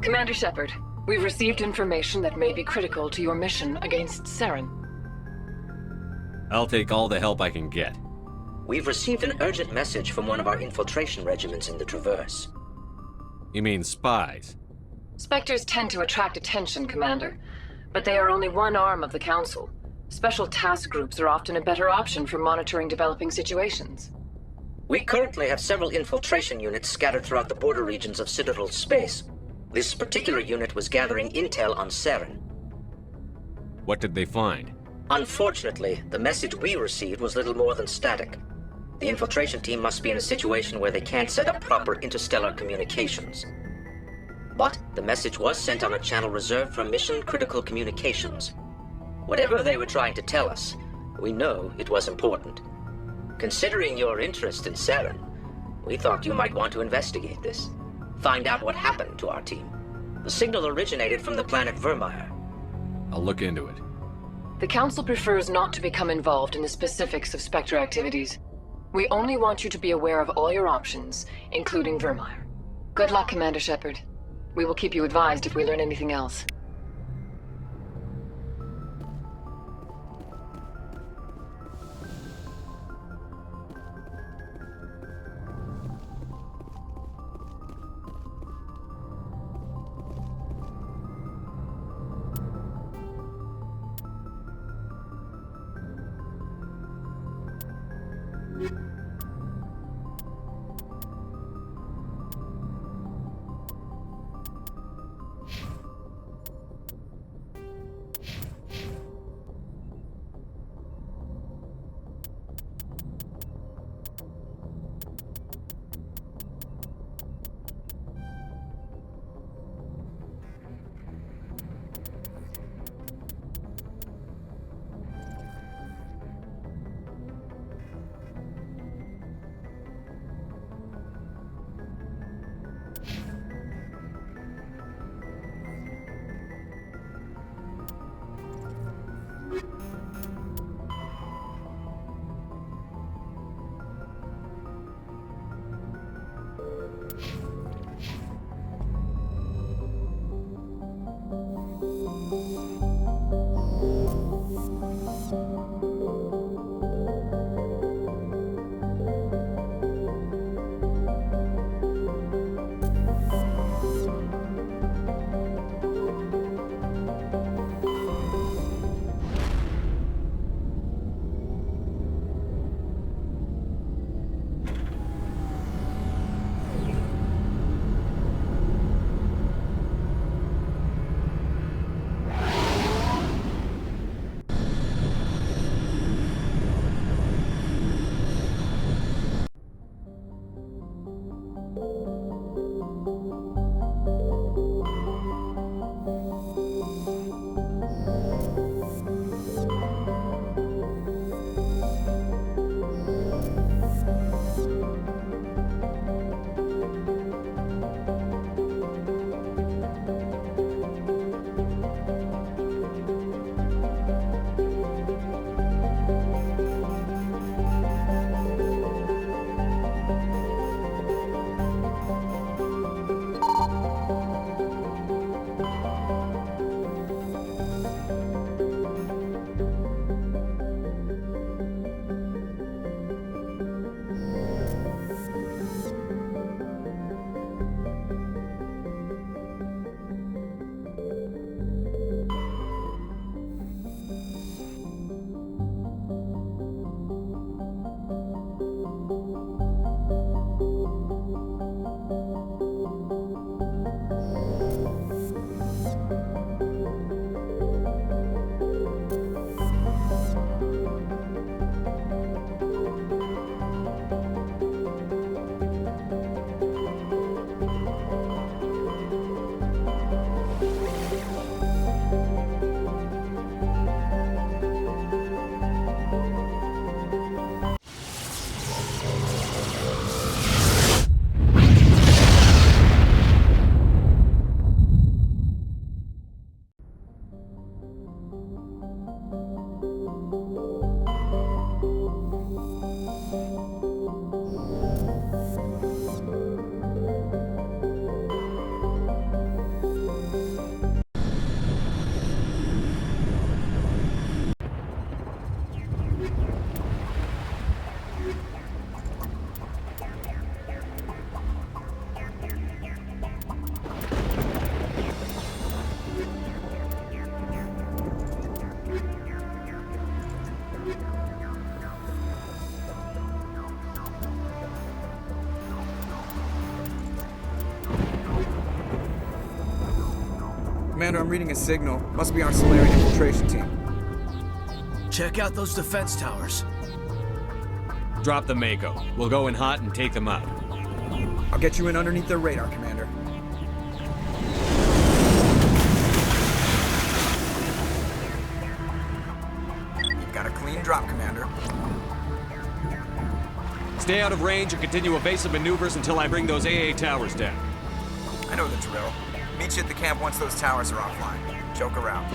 Commander Shepard, we've received information that may be critical to your mission against Saren. I'll take all the help I can get. We've received an urgent message from one of our infiltration regiments in the Traverse. You mean spies? Spectres tend to attract attention, Commander, but they are only one arm of the Council. Special task groups are often a better option for monitoring developing situations. We currently have several infiltration units scattered throughout the border regions of Citadel space. This particular unit was gathering intel on Saren. What did they find? Unfortunately, the message we received was little more than static. The infiltration team must be in a situation where they can't set up proper interstellar communications. But the message was sent on a channel reserved for mission-critical communications. Whatever they were trying to tell us, we know it was important. Considering your interest in Saren, we thought you might want to investigate this. Find out what happened to our team. The signal originated from the planet Vermeer. I'll look into it. The Council prefers not to become involved in the specifics of Spectre activities. We only want you to be aware of all your options, including Vermeer. Good luck, Commander Shepard. We will keep you advised if we learn anything else. Commander, I'm reading a signal. Must be our Saren infiltration team. Check out those defense towers. Drop the Mako. We'll go in hot and take them out. I'll get you in underneath their radar, Commander. Got a clean drop, Commander. Stay out of range and continue evasive maneuvers until I bring those AA towers down. I know the drill. Meet you at the camp once those towers are offline. Joke around.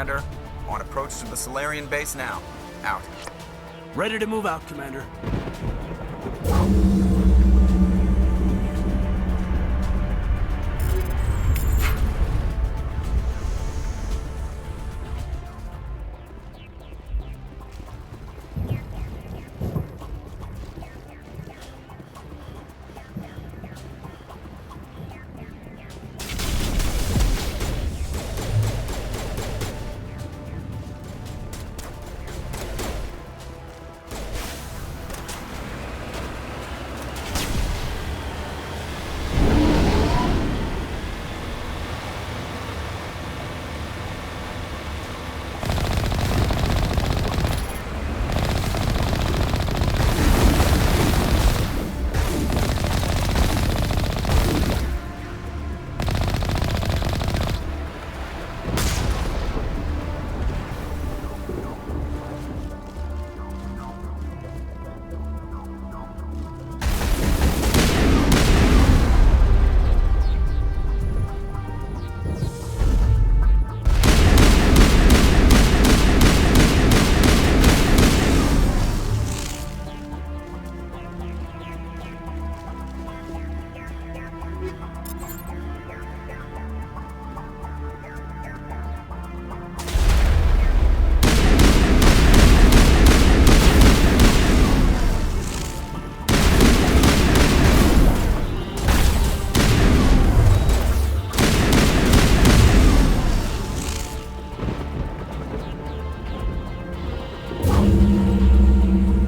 Commander. On approach to the Salarian base now. Out. Ready to move out, Commander.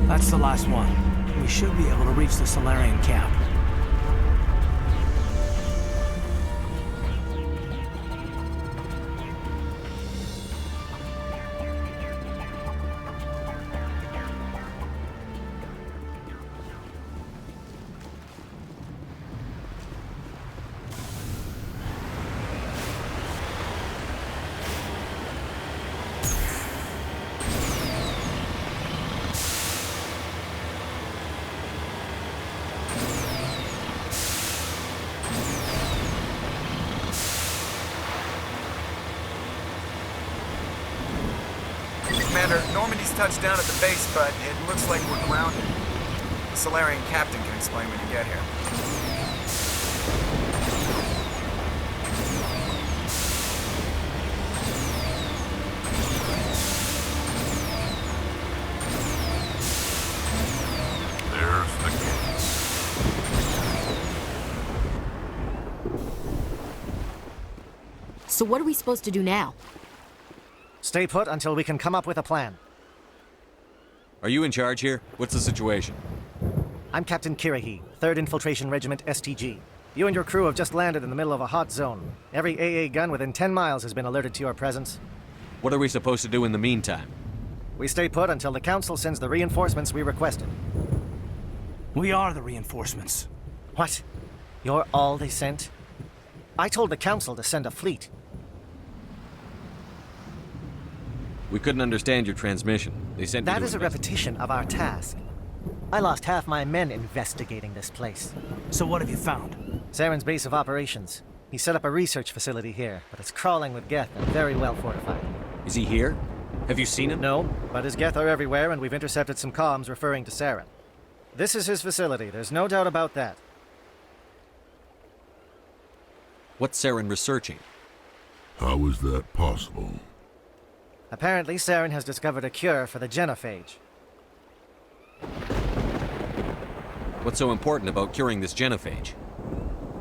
That's the last one. We should be able to reach the Salarian camp. Commander, Normandy's touched down at the base, but it looks like we're grounded. The Salarian captain can explain when you get here. There's the gate. So what are we supposed to do now? Stay put until we can come up with a plan. Are you in charge here? What's the situation? I'm Captain Kirahi, 3rd Infiltration Regiment STG. You and your crew have just landed in the middle of a hot zone. Every AA gun within 10 miles has been alerted to your presence. What are we supposed to do in the meantime? We stay put until the Council sends the reinforcements we requested. We are the reinforcements. What? You're all they sent? I told the Council to send a fleet. We couldn't understand your transmission. They sent me That to is a investigate. repetition of our task. I lost half my men investigating this place. So what have you found? Saren's base of operations. He set up a research facility here, but it's crawling with Geth and very well fortified. Is he here? Have you seen him? No, but his Geth are everywhere, and we've intercepted some comms referring to Saren. This is his facility, there's no doubt about that. What's Saren researching? How is that possible? Apparently, Saren has discovered a cure for the genophage. What's so important about curing this genophage?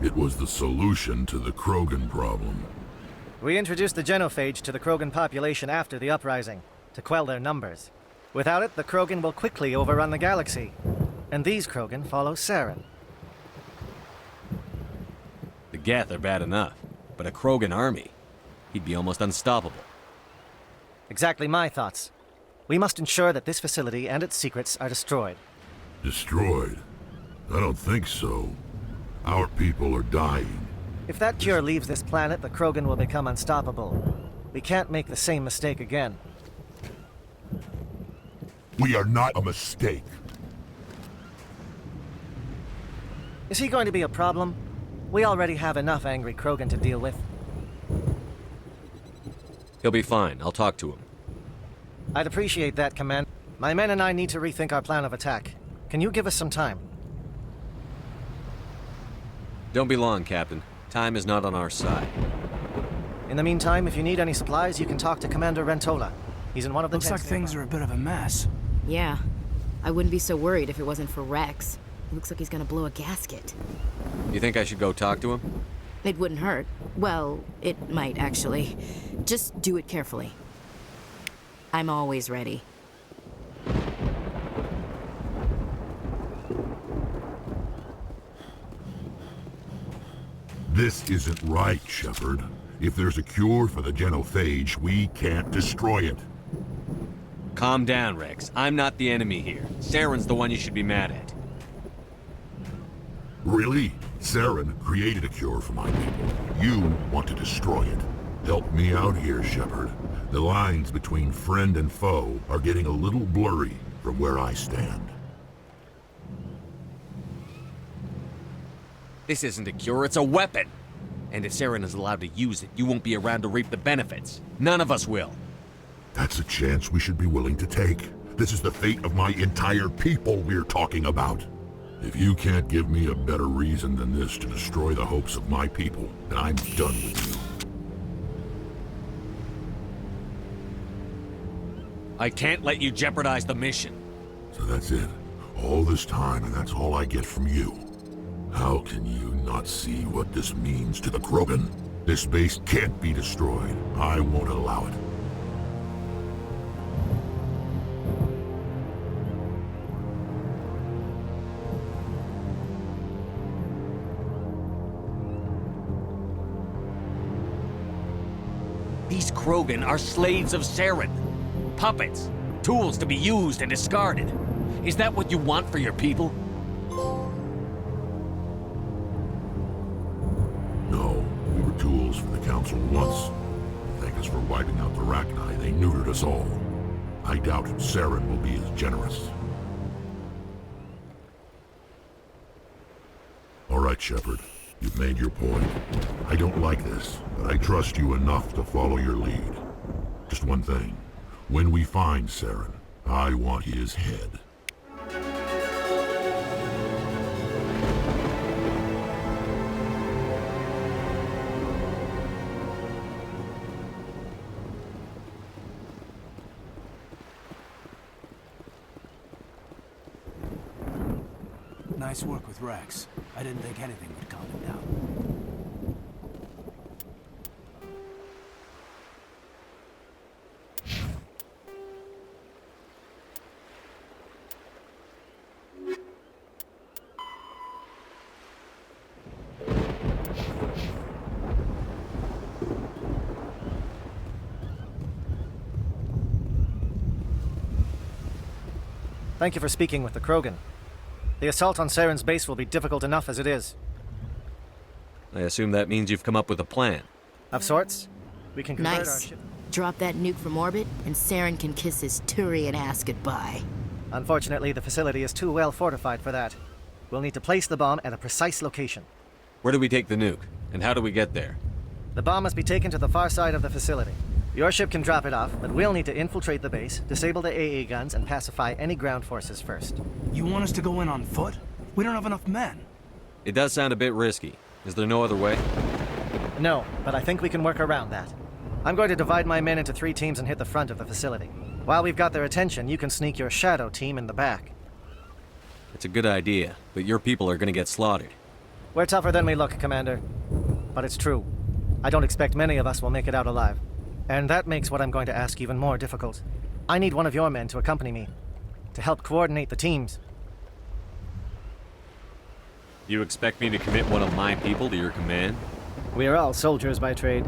It was the solution to the Krogan problem. We introduced the genophage to the Krogan population after the uprising, to quell their numbers. Without it, the Krogan will quickly overrun the galaxy. And these Krogan follow Saren. The Geth are bad enough, but a Krogan army? He'd be almost unstoppable. Exactly my thoughts. We must ensure that this facility and its secrets are destroyed. Destroyed? I don't think so. Our people are dying. If that cure leaves this planet, the Krogan will become unstoppable. We can't make the same mistake again. We are not a mistake. Is he going to be a problem? We already have enough angry Krogan to deal with. He'll be fine. I'll talk to him. I'd appreciate that, Command. My men and I need to rethink our plan of attack. Can you give us some time? Don't be long, Captain. Time is not on our side. In the meantime, if you need any supplies, you can talk to Commander Rentola. He's in one of the Looks like tents things are a bit of a mess. Yeah. I wouldn't be so worried if it wasn't for Rex. It looks like he's gonna blow a gasket. You think I should go talk to him? It wouldn't hurt. Well, it might, actually. Just do it carefully. I'm always ready. This isn't right, Shepard. If there's a cure for the genophage, we can't destroy it. Calm down, Rex. I'm not the enemy here. Saren's the one you should be mad at. Really? Saren created a cure for my people. You want to destroy it. Help me out here, Shepard. The lines between friend and foe are getting a little blurry from where I stand. This isn't a cure, it's a weapon! And if Saren is allowed to use it, you won't be around to reap the benefits. None of us will. That's a chance we should be willing to take. This is the fate of my entire people we're talking about. If you can't give me a better reason than this to destroy the hopes of my people, then I'm done with you. I can't let you jeopardize the mission. So that's it. All this time, and that's all I get from you. How can you not see what this means to the Krogan? This base can't be destroyed. I won't allow it. These Krogan are slaves of Saren. Puppets. Tools to be used and discarded. Is that what you want for your people? No, we were tools for the Council once. Thank us for wiping out the Rachni. They neutered us all. I doubt Saren will be as generous. All right, Shepard. You've made your point. I don't like this, but I trust you enough to follow your lead. Just one thing. When we find Saren, I want his head. Nice work with Rex. I didn't think anything would calm him down. Thank you for speaking with the Krogan. The assault on Saren's base will be difficult enough as it is. I assume that means you've come up with a plan. Of sorts, we can convert our Nice. ship... Drop that nuke from orbit, and Saren can kiss his Turian ass goodbye. Unfortunately, the facility is too well fortified for that. We'll need to place the bomb at a precise location. Where do we take the nuke? And how do we get there? The bomb must be taken to the far side of the facility. Your ship can drop it off, but we'll need to infiltrate the base, disable the AA guns, and pacify any ground forces first. You want us to go in on foot? We don't have enough men. It does sound a bit risky. Is there no other way? No, but I think we can work around that. I'm going to divide my men into 3 teams and hit the front of the facility. While we've got their attention, you can sneak your shadow team in the back. It's a good idea, but your people are gonna get slaughtered. We're tougher than we look, Commander. But it's true. I don't expect many of us will make it out alive. And that makes what I'm going to ask even more difficult. I need one of your men to accompany me, to help coordinate the teams. You expect me to commit one of my people to your command? We are all soldiers by trade.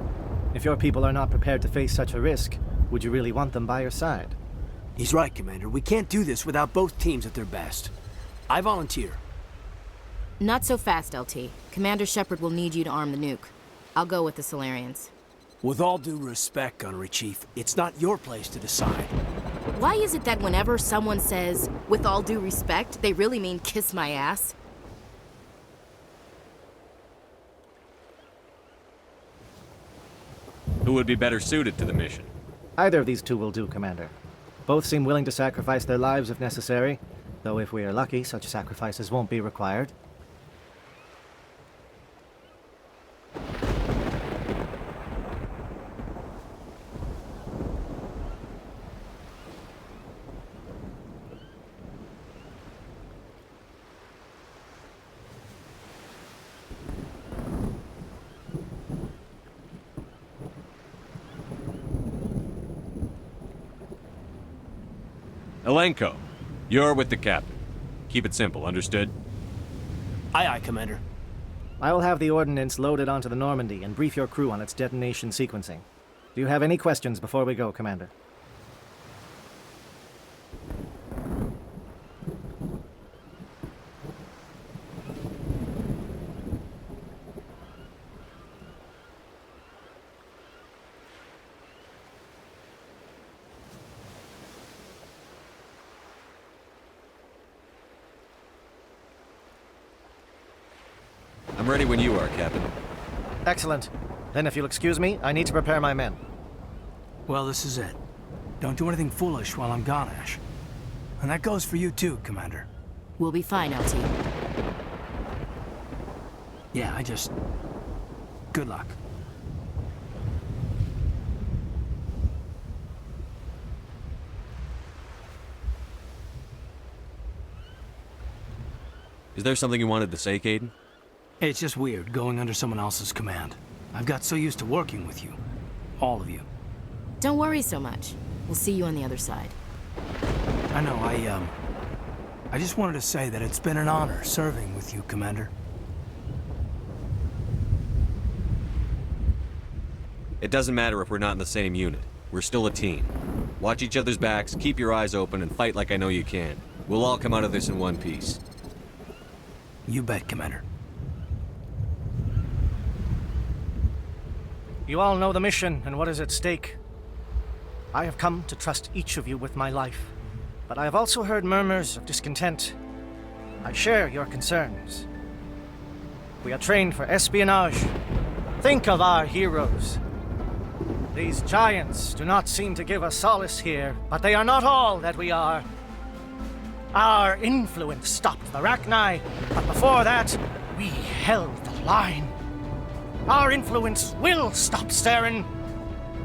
If your people are not prepared to face such a risk, would you really want them by your side? He's right, Commander. We can't do this without both teams at their best. I volunteer. Not so fast, LT. Commander Shepard will need you to arm the nuke. I'll go with the Solarians. With all due respect, Gunnery Chief, it's not your place to decide. Why is it that whenever someone says, with all due respect, they really mean kiss my ass? Who would be better suited to the mission? Either of these two will do, Commander. Both seem willing to sacrifice their lives if necessary, though if we are lucky, such sacrifices won't be required. Elenko, you're with the captain. Keep it simple, understood? Aye, aye, Commander. I will have the ordnance loaded onto the Normandy and brief your crew on its detonation sequencing. Do you have any questions before we go, Commander? I'm ready when you are, Captain. Excellent. Then if you'll excuse me, I need to prepare my men. Well, this is it. Don't do anything foolish while I'm gone, Ash. And that goes for you too, Commander. We'll be fine, LT. Yeah, Good luck. Is there something you wanted to say, Caden? It's just weird going under someone else's command. I've got so used to working with you. All of you. Don't worry so much. We'll see you on the other side. I know, I just wanted to say that it's been an honor serving with you, Commander. It doesn't matter if we're not in the same unit. We're still a team. Watch each other's backs, keep your eyes open, and fight like I know you can. We'll all come out of this in one piece. You bet, Commander. You all know the mission and what is at stake. I have come to trust each of you with my life, but I have also heard murmurs of discontent. I share your concerns. We are trained for espionage. Think of our heroes. These giants do not seem to give us solace here, but they are not all that we are. Our influence stopped the Rachni, but before that, we held the line. Our influence will stop Saren.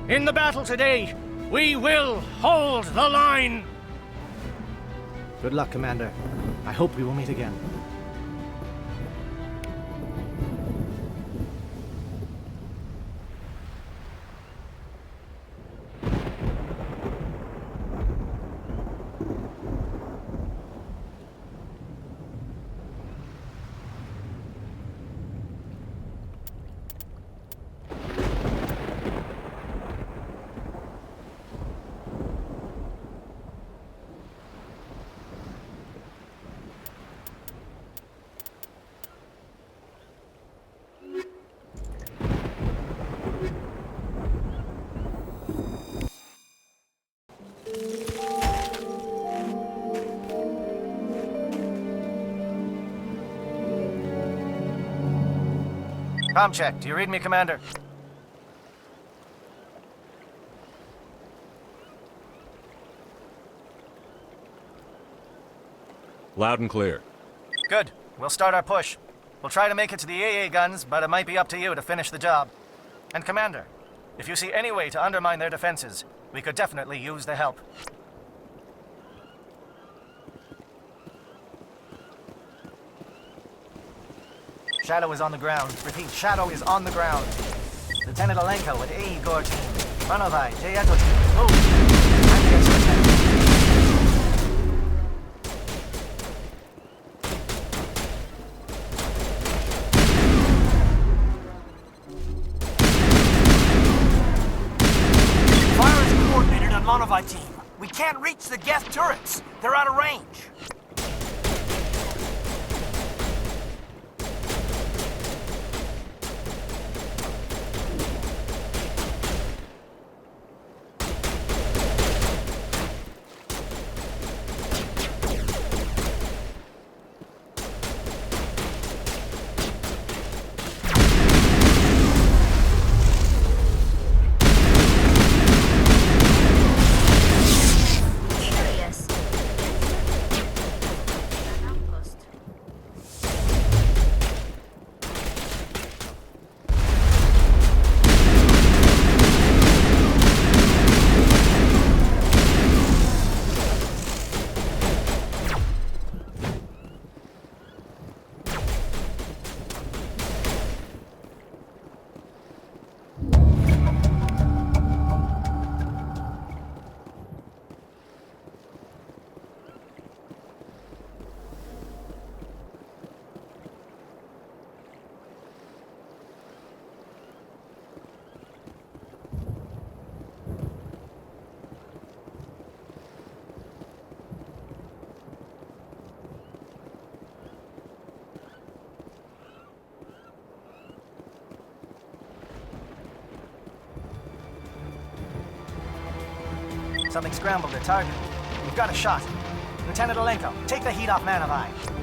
In the battle today, we will hold the line. Good luck, Commander. I hope we will meet again. Comm check. Do you read me, Commander? Loud and clear. Good. We'll start our push. We'll try to make it to the AA guns, but it might be up to you to finish the job. And Commander, if you see any way to undermine their defenses, we could definitely use the help. Shadow is on the ground. Repeat, Shadow is on the ground. Lieutenant Elenko with AE Gore team. Runovai, J Echo team. Move. Time to get to attack. Fire is coordinated on Monovai team. We can't reach the Geth turrets. They're out of range. something scrambled their target. We've got a shot. Lieutenant Alenko, take the heat off Man of Eye.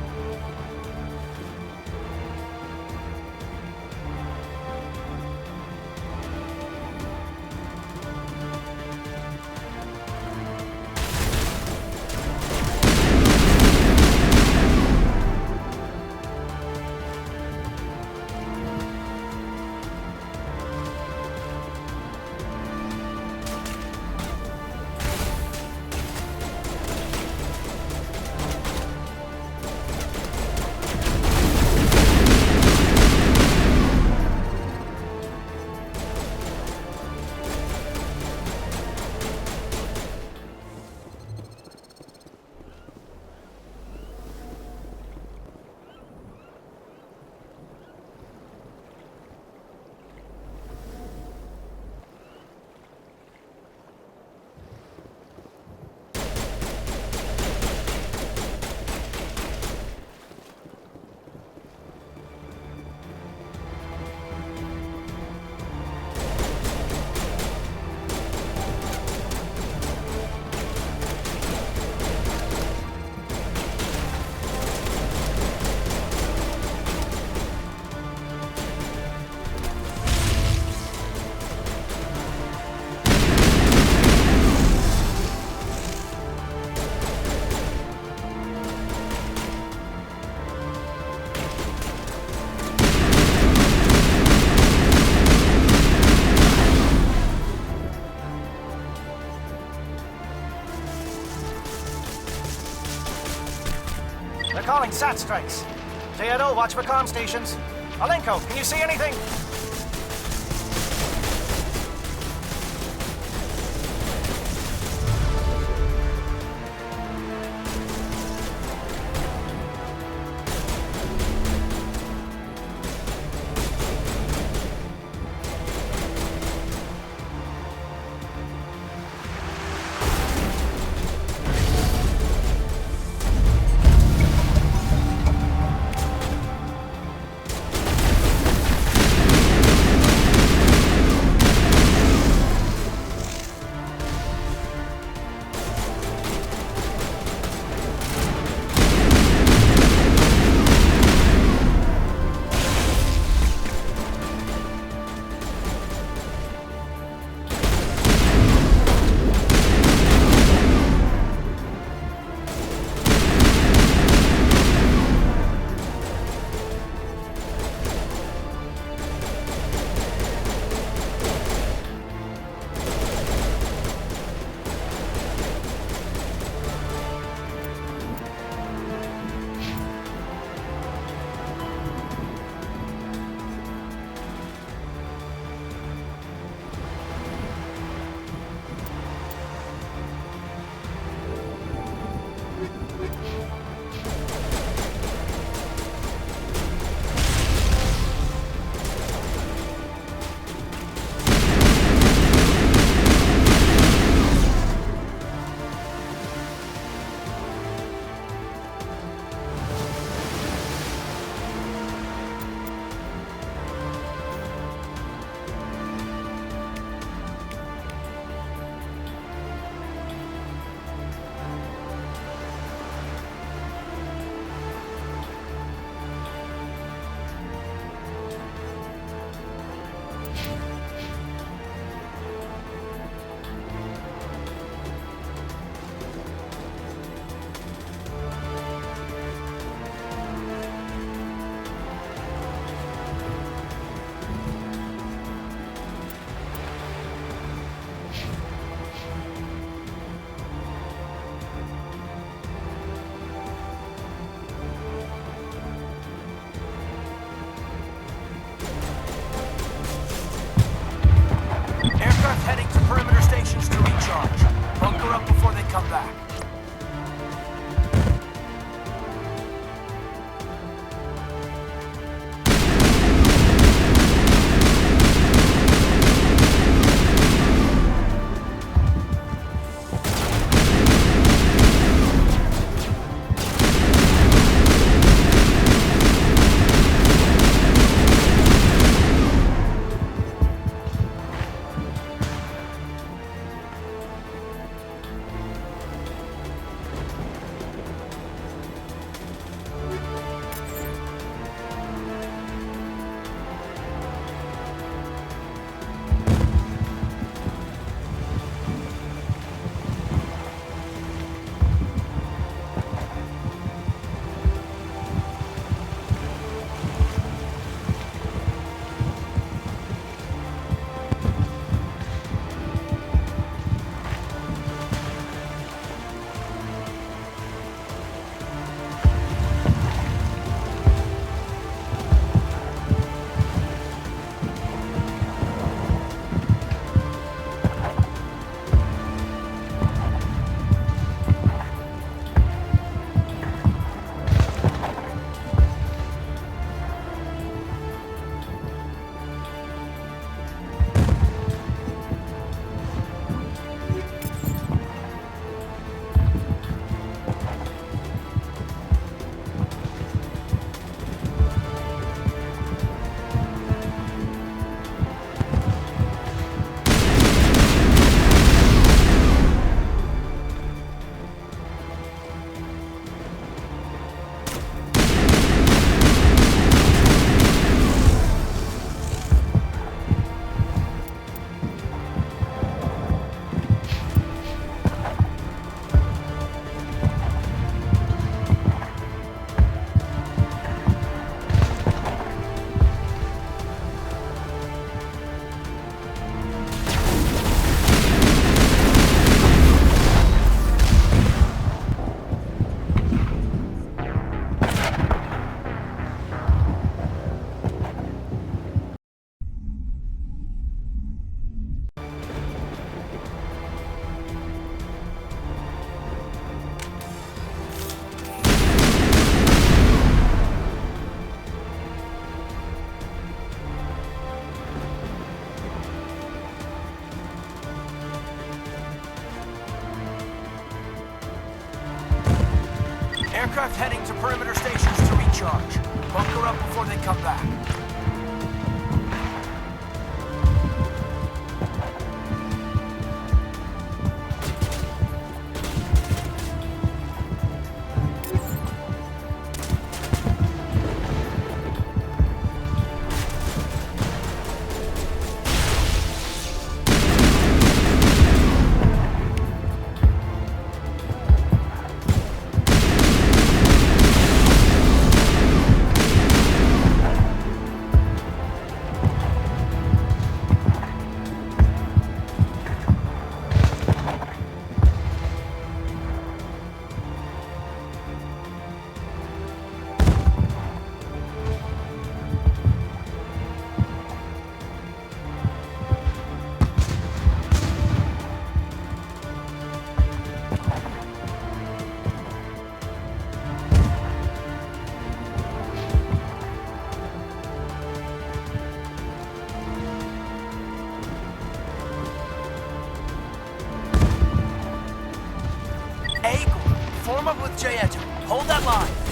They're calling SAT strikes. JNO, watch for comm stations. Alenko, can you see anything? both heading to perimeter stations to recharge. Bunker up before they come back. Form up with Jayetu. Hold that line.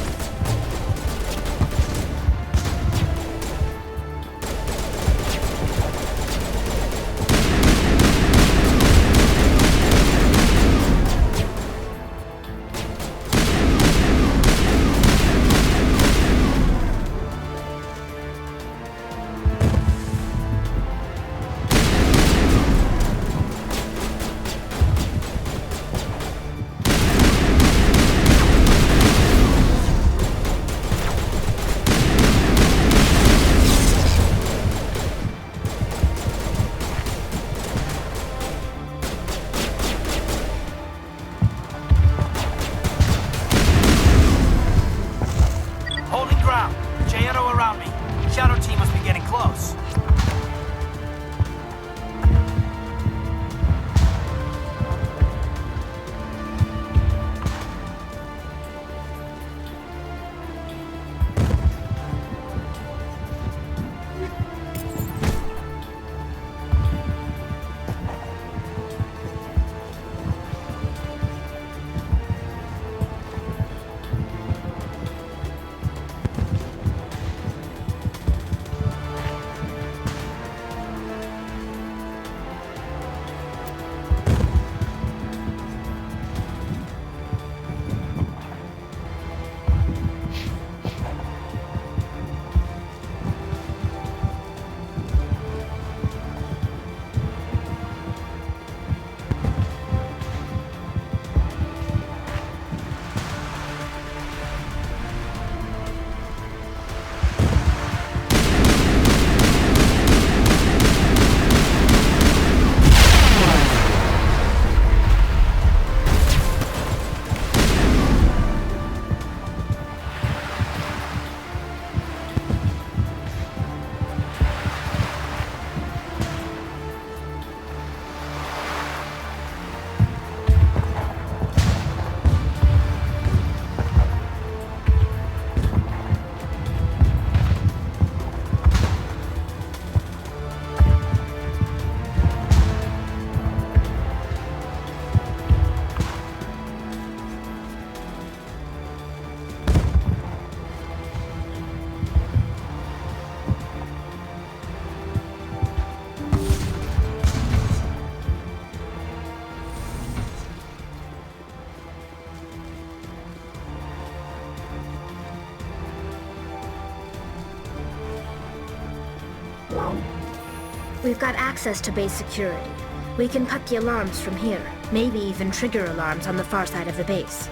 We've got access to base security. We can cut the alarms from here, maybe even trigger alarms on the far side of the base.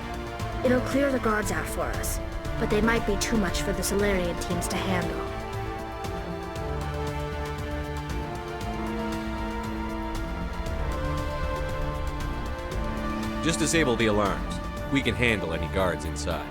It'll clear the guards out for us, but they might be too much for the Salarian teams to handle. Just disable the alarms. We can handle any guards inside.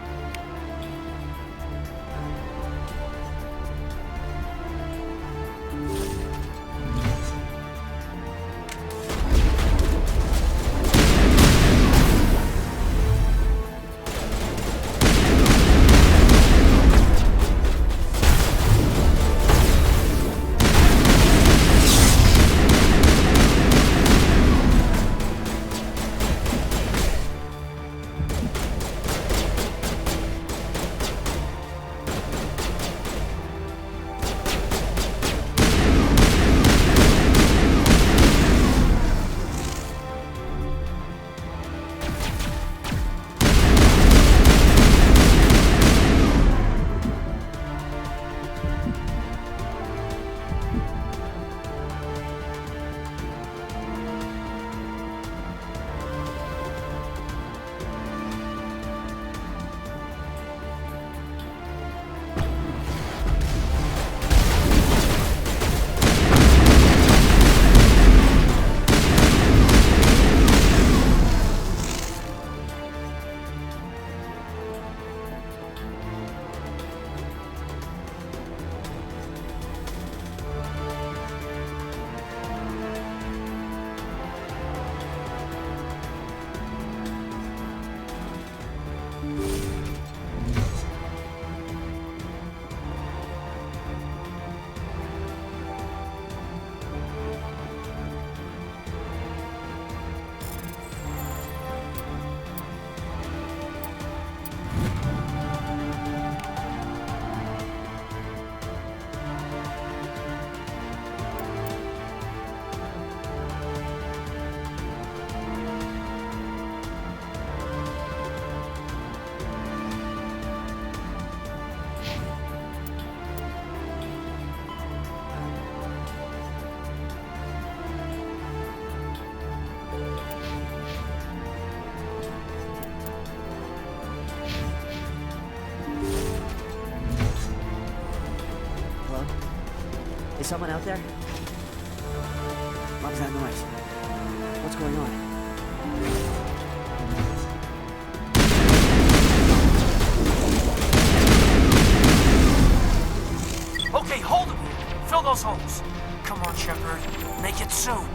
someone out there? What was that noise? What's going on? Okay, hold him. Fill those holes. Come on, Shepard. Make it soon.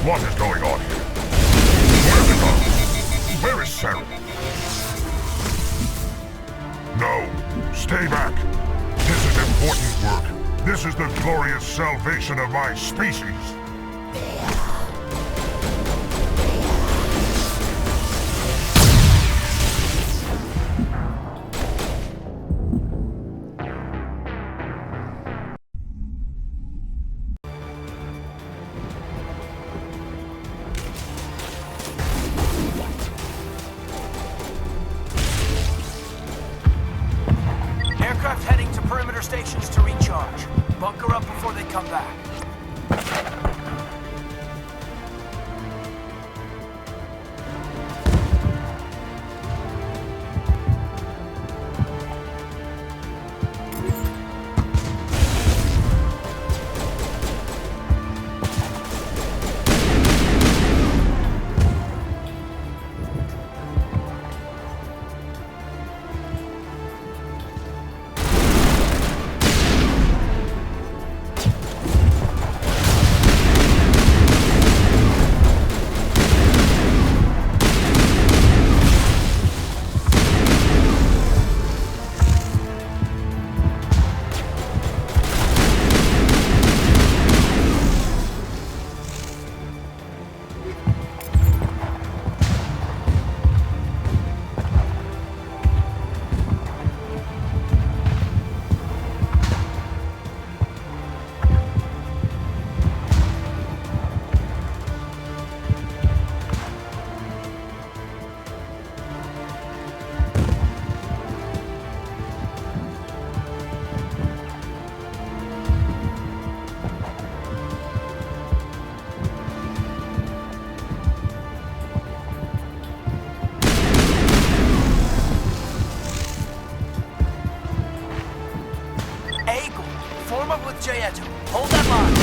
What is going on here? Where's it gone? Where is Saren? No, stay back. This is important work. This is the glorious salvation of my species. Aircraft heading to perimeter stations to recharge. Bunker up before they come back. to. Hold that line.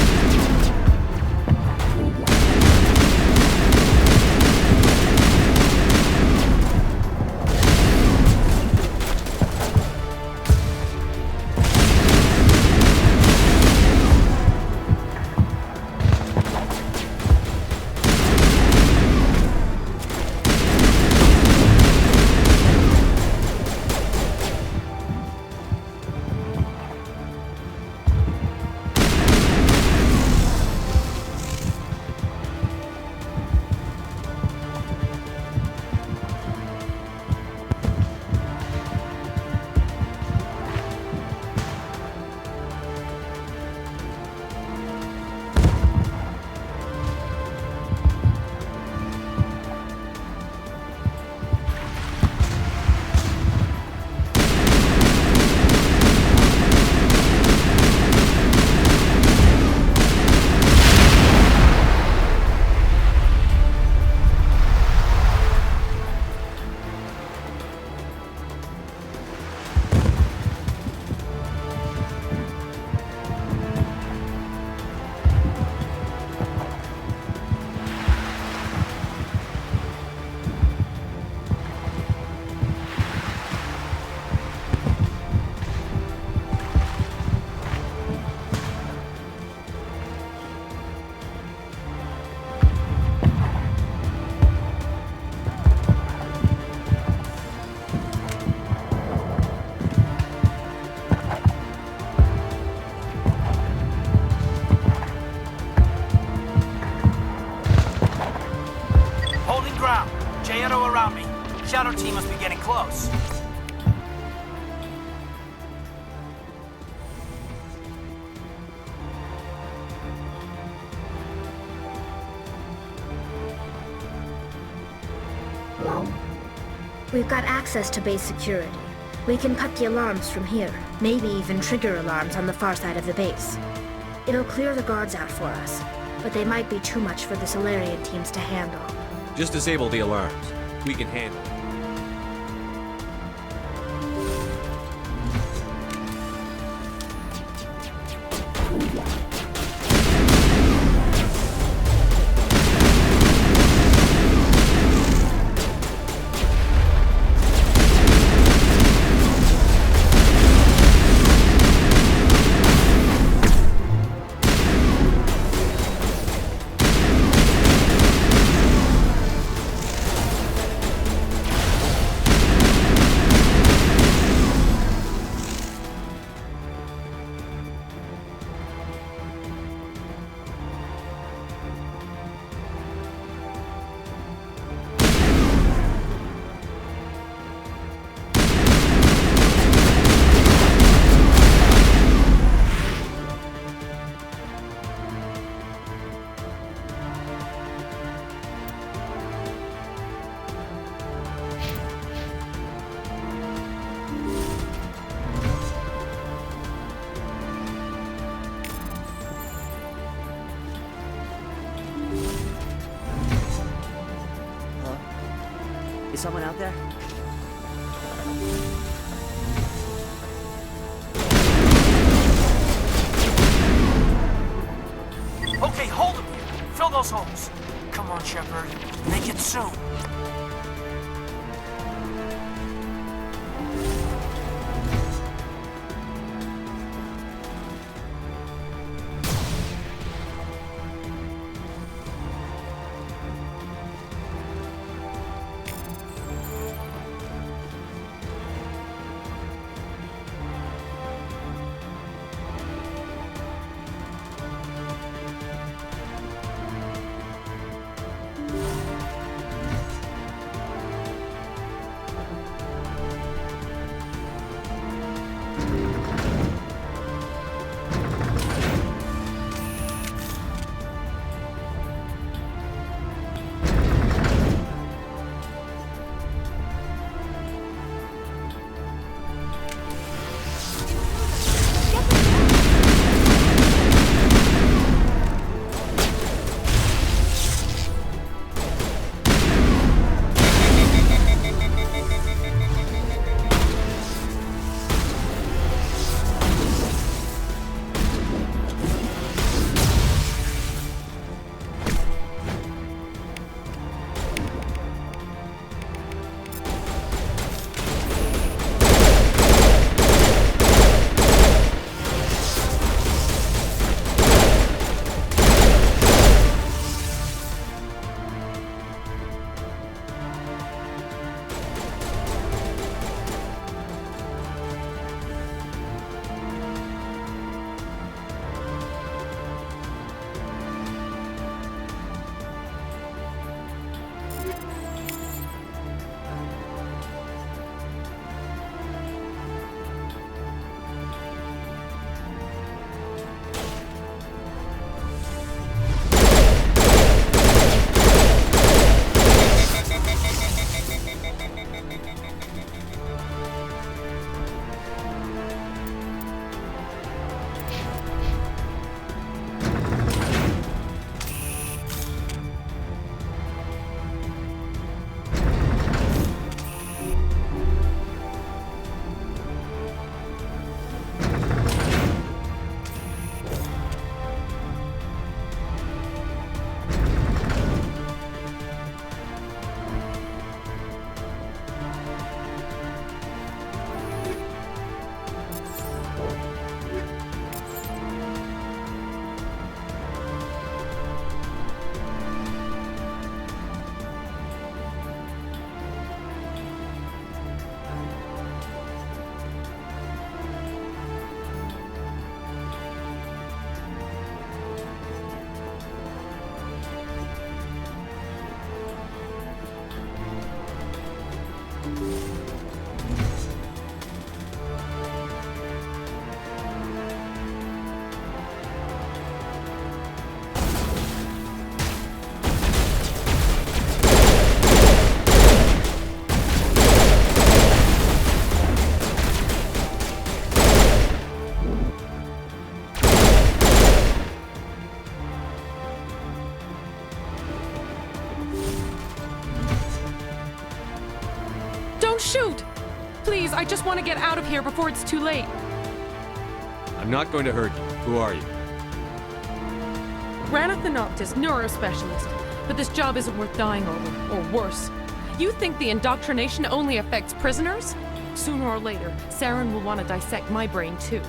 Around me. Shadow team must be getting close. We've got access to base security. We can cut the alarms from here, maybe even trigger alarms on the far side of the base. It'll clear the guards out for us, but they might be too much for the Salarian teams to handle. Just disable the alarms. We can handle it. Is someone out there? Okay, hold him. Fill those holes. Come on, Shepard. Make it soon. please. I just want to get out of here before it's too late. I'm not going to hurt you. Who are you? Ranathan Noctis, neurospecialist. But this job isn't worth dying over, or worse. You think the indoctrination only affects prisoners? Sooner or later, Saren will want to dissect my brain too.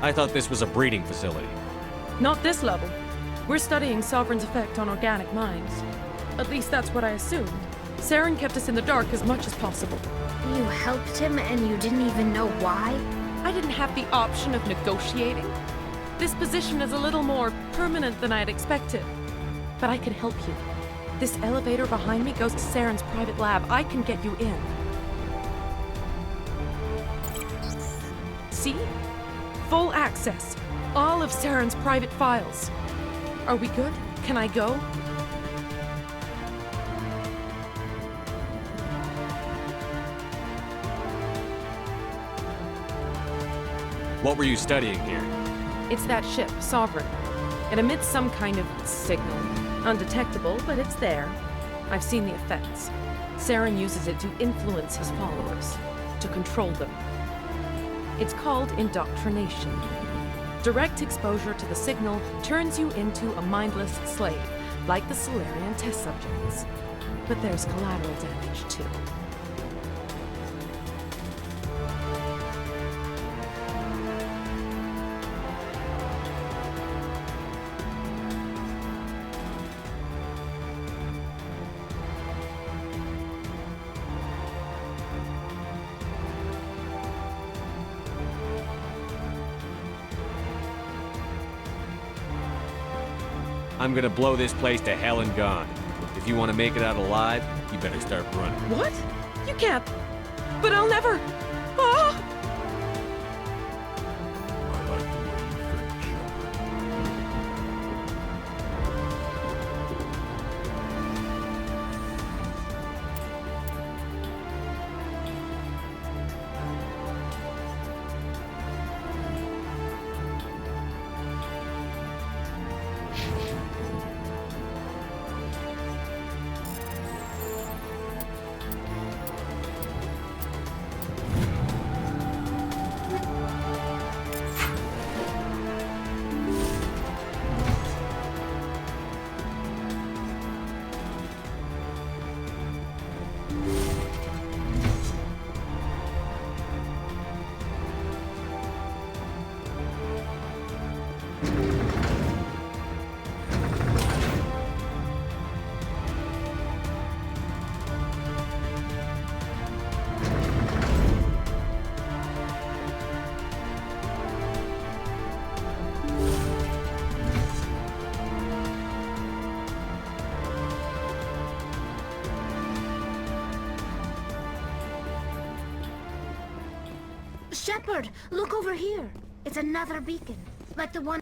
I thought this was a breeding facility. Not this level. We're studying Sovereign's effect on organic minds. At least that's what I assumed. Saren kept us in the dark as much as possible. You helped him and you didn't even know why? I didn't have the option of negotiating. This position is a little more permanent than I had expected. But I could help you. This elevator behind me goes to Saren's private lab. I can get you in. See? Full access. All of Saren's private files. Are we good? Can I go? What were you studying here? It's that ship, Sovereign. It emits some kind of signal. Undetectable, but it's there. I've seen the effects. Saren uses it to influence his followers, to control them. It's called indoctrination. Direct exposure to the signal turns you into a mindless slave, like the Salarian test subjects. But there's collateral damage, too. I'm gonna blow this place to hell and gone. If you want to make it out alive, you better start running. What? You can't. But I'll never. Ah! I like the way you think, Shepard. Shepard, look over here. It's another beacon, like the one...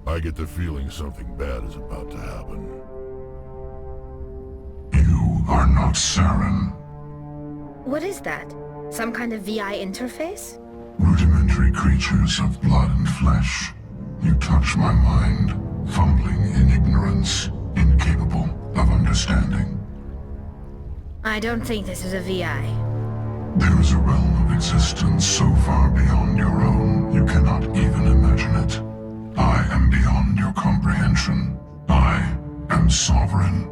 I get the feeling something bad is about to happen. You are not Saren. What is that? Some kind of VI interface? Rudimentary creatures of blood and flesh. You touch my mind, fumbling in ignorance, incapable of understanding. I don't think this is a VI. There is a realm of existence so far beyond your own, you cannot even imagine it. I am beyond your comprehension. I am sovereign.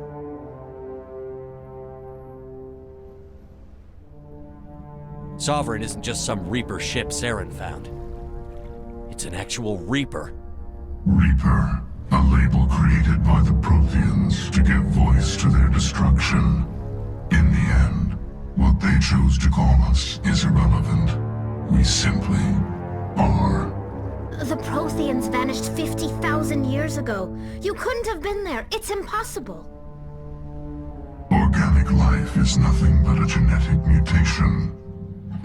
Sovereign isn't just some Reaper ship Saren found. It's an actual Reaper. Reaper, a label created by the Protheans to give voice to their destruction. In the end, what they chose to call us is irrelevant. We simply are. The Protheans vanished 50,000 years ago. You couldn't have been there. It's impossible. Organic life is nothing but a genetic mutation.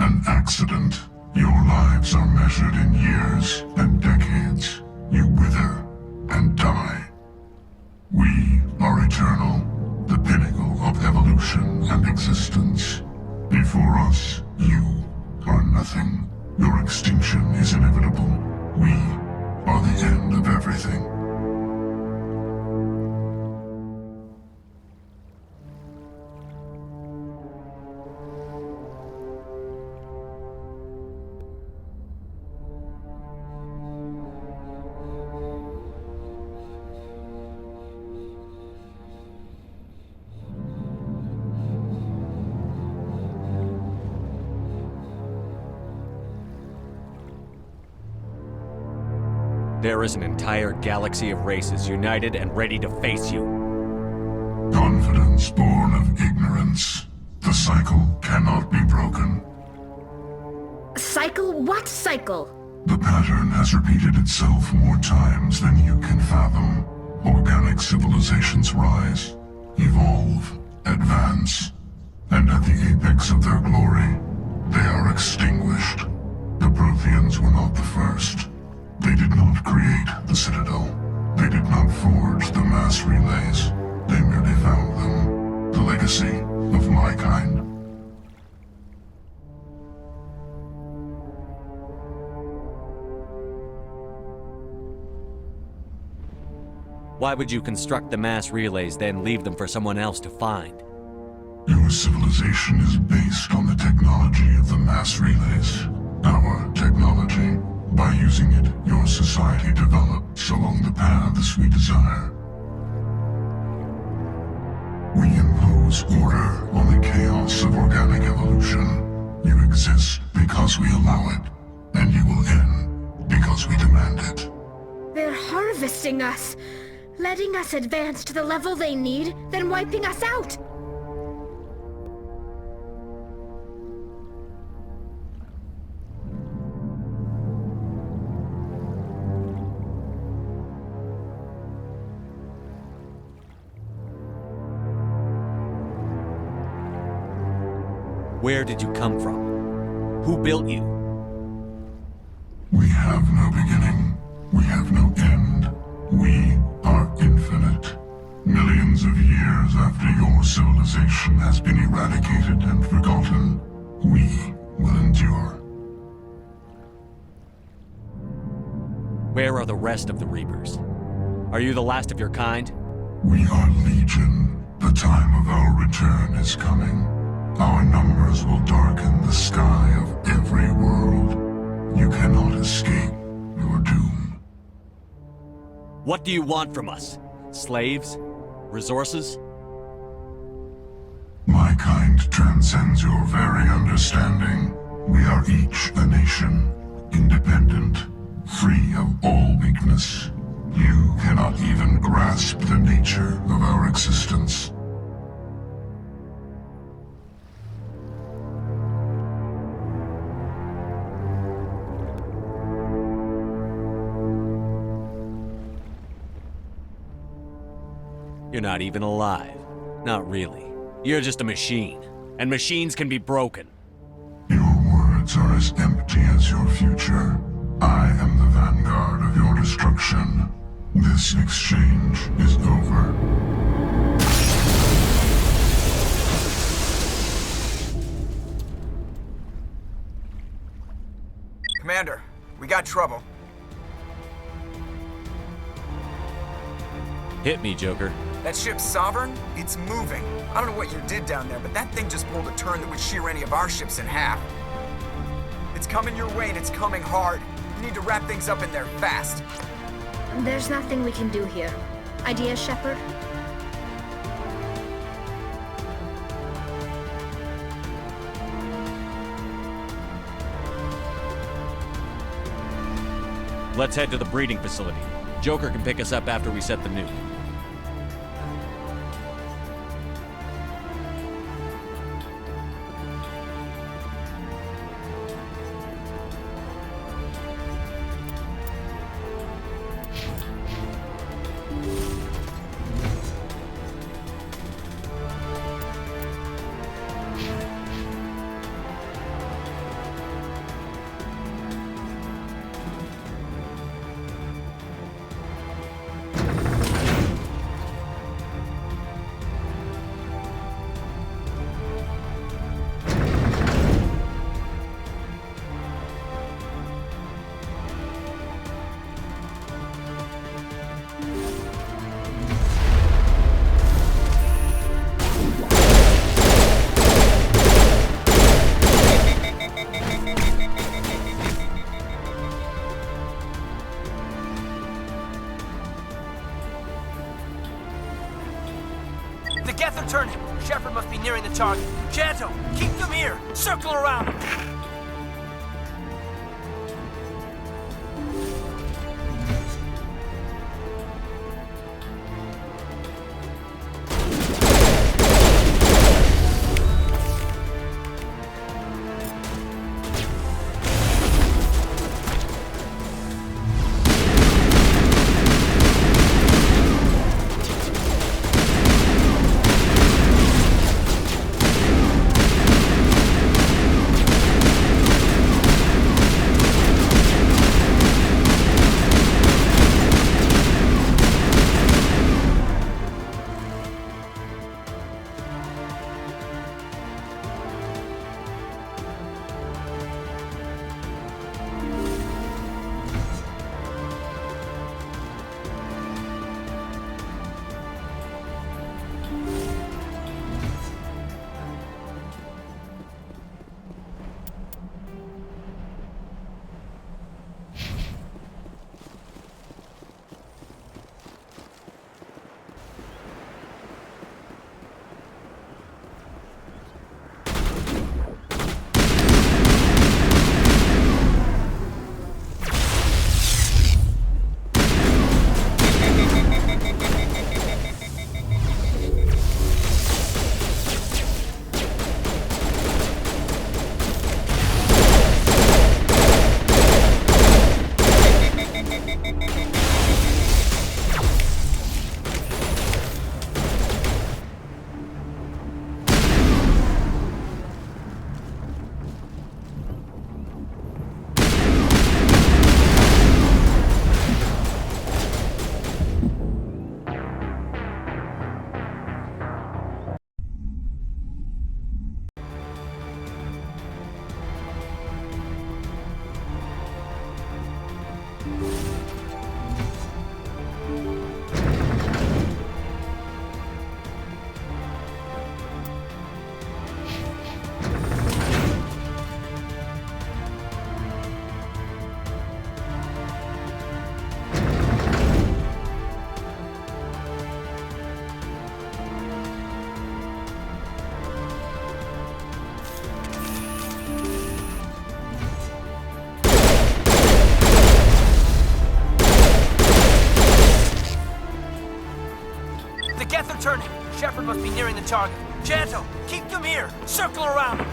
An accident. Your lives are measured in years and decades. You wither and die. We are eternal, the pinnacle of evolution and existence. Before us, you are nothing. Your extinction is inevitable. We are the end of everything. There is an entire galaxy of races united and ready to face you. Confidence born of ignorance. The cycle cannot be broken. Cycle? What cycle? The pattern has repeated itself more times than you can fathom. Organic civilizations rise, evolve, advance, and at the apex of their glory, they are extinguished. The Protheans were not the first. They did not create the Citadel. They did not forge the mass relays. They merely found them. The legacy of my kind. Why would you construct the mass relays, then leave them for someone else to find? Your civilization is based on the technology of the mass relays. Our technology. By using it, your society develops along the paths we desire. We impose order on the chaos of organic evolution. You exist because we allow it, and you will end because we demand it. They're harvesting us, letting us advance to the level they need, then wiping us out. Where did you come from? Who built you? We have no beginning. We have no end. We are infinite. Millions of years after your civilization has been eradicated and forgotten, we will endure. Where are the rest of the Reapers? Are you the last of your kind? We are Legion. The time of our return is coming. Our numbers will darken the sky of every world. You cannot escape your doom. What do you want from us? Slaves? Resources? My kind transcends your very understanding. We are each a nation, independent, free of all weakness. You cannot even grasp the nature of our existence. You're not even alive. Not really. You're just a machine. And machines can be broken. Your words are as empty as your future. I am the vanguard of your destruction. This exchange is over. Commander, we got trouble. Hit me, Joker. That ship Sovereign? It's moving. I don't know what you did down there, but that thing just pulled a turn that would shear any of our ships in half. It's coming your way and it's coming hard. You need to wrap things up in there fast. There's nothing we can do here. Idea, Shepard? Let's head to the breeding facility. Joker can pick us up after we set the nuke. The Geth are turning. Shepard must be nearing the target. Janto, keep them here. Circle around. Geth are turning. Shepard must be nearing the target. Janto, keep them here. Circle around.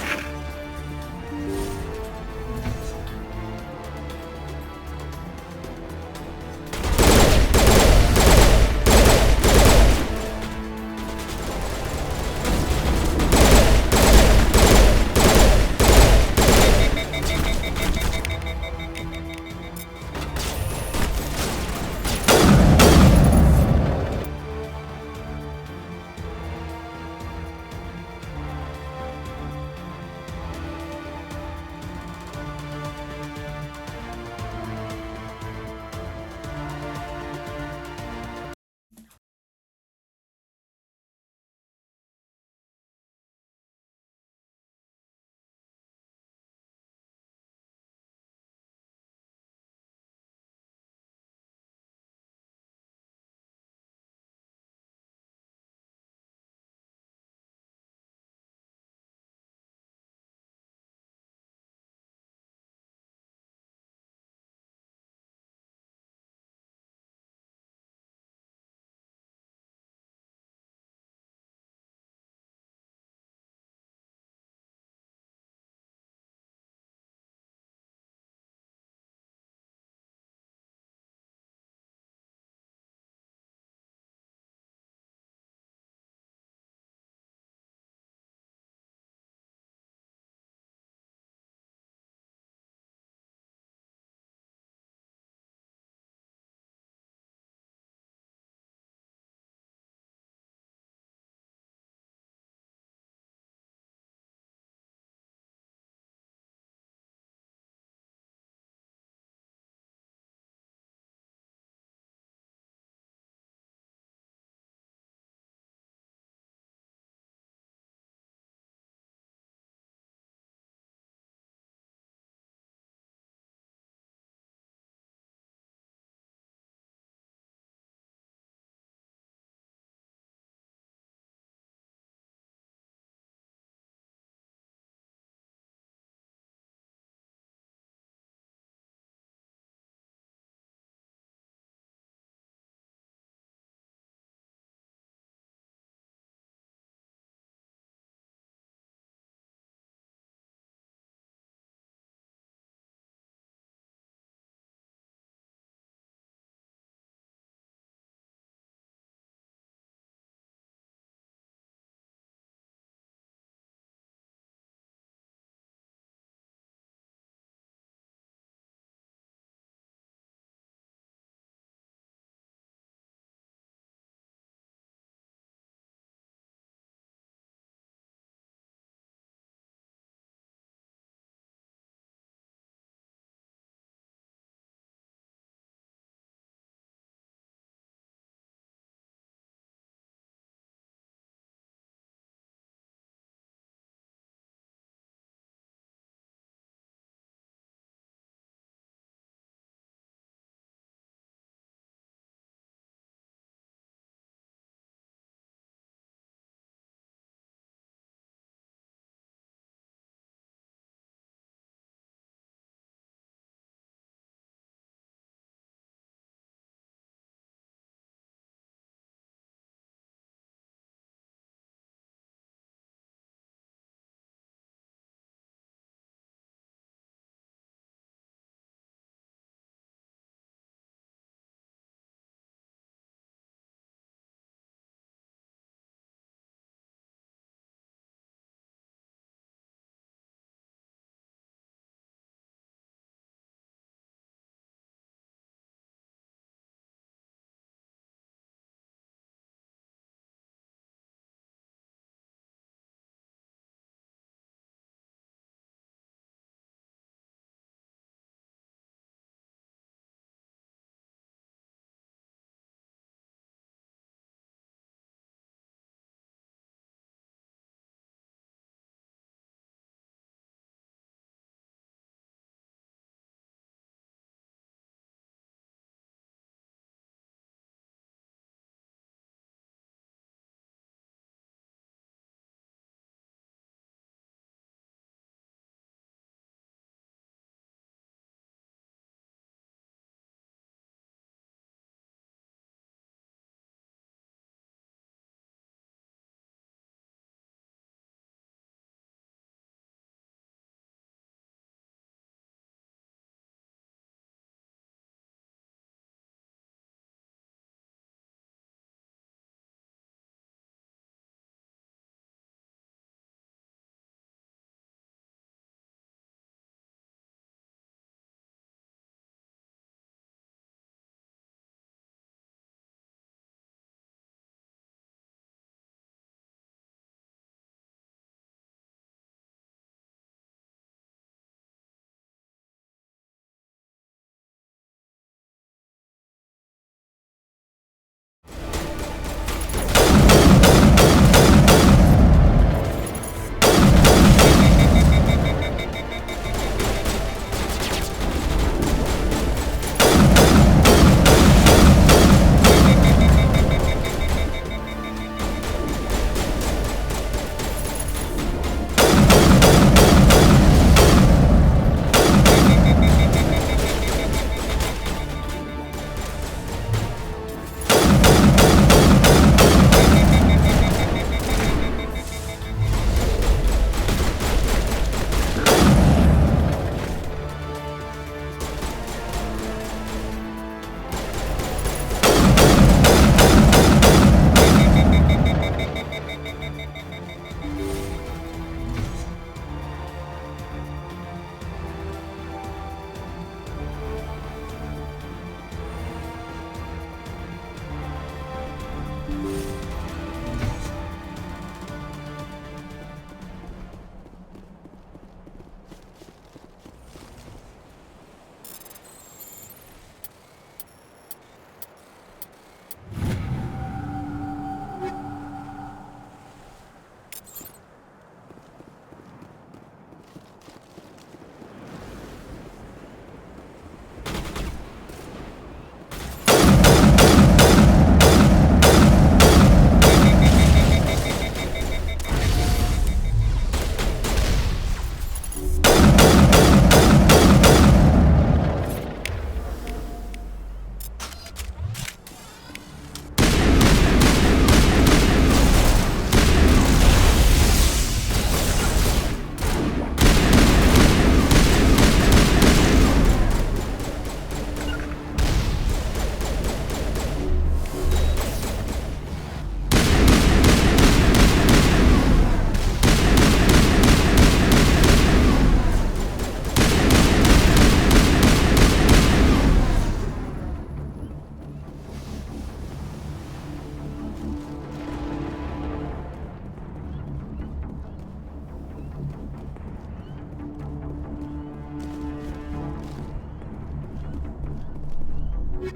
More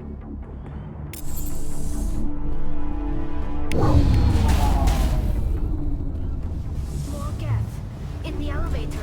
Geth. In the elevator.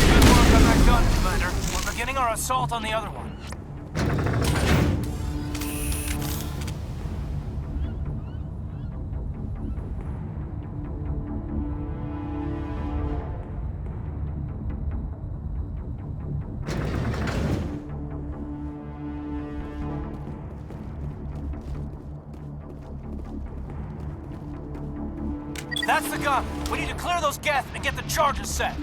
Good work on that gun, Commander. We're beginning our assault on the other one. That's the gun. We need to clear those Geth and get the charges set.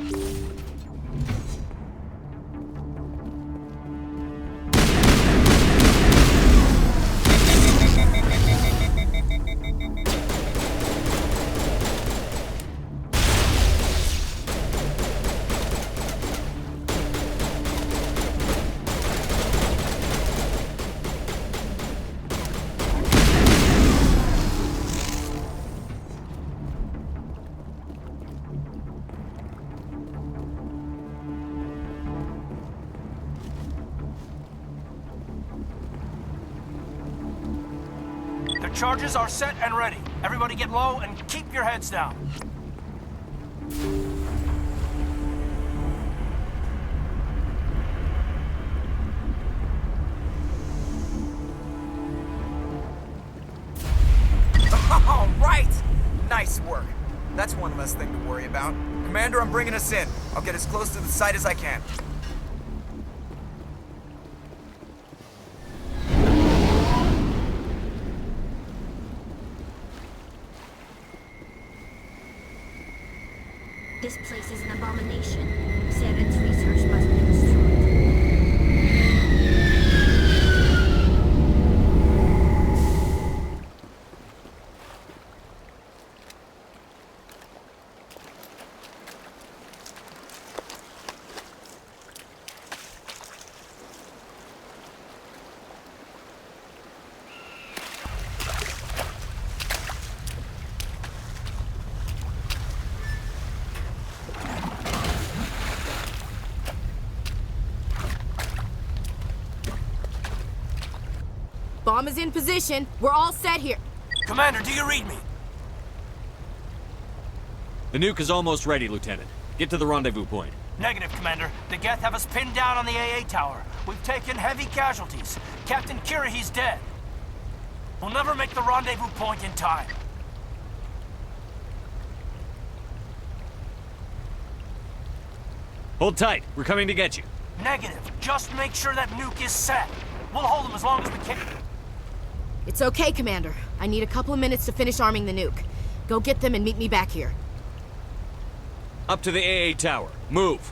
The charges are set and ready. Everybody get low and keep your heads down. All right! Nice work. That's one less thing to worry about. Commander, I'm bringing us in. I'll get as close to the site as I can. This place is an abomination. Saren's research must be destroyed. Bomb is in position. We're all set here. Commander, do you read me? The nuke is almost ready, Lieutenant. Get to the rendezvous point. Negative, Commander. The Geth have us pinned down on the AA tower. We've taken heavy casualties. Captain Kirahi's dead. We'll never make the rendezvous point in time. Hold tight. We're coming to get you. Negative. Just make sure that nuke is set. We'll hold them as long as we can. It's okay, Commander. I need a couple of minutes to finish arming the nuke. Go get them and meet me back here. Up to the AA tower. Move.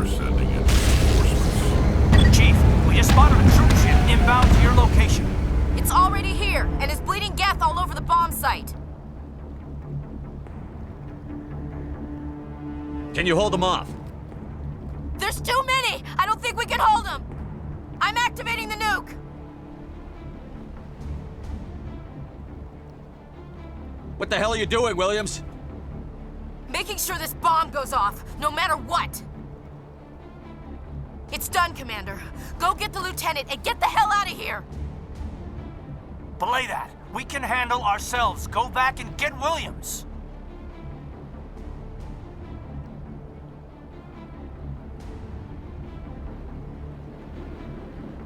Geth are sending in reinforcements. Chief, we just spotted a troop ship inbound to your location. It's already here, and is bleeding Geth all over the bomb site. Can you hold them off? There's too many! I don't think we can hold them! I'm activating the nuke! What the hell are you doing, Williams? Making sure this bomb goes off, no matter what! It's done, Commander. Go get the lieutenant and get the hell out of here! Belay that. We can handle ourselves. Go back and get Williams.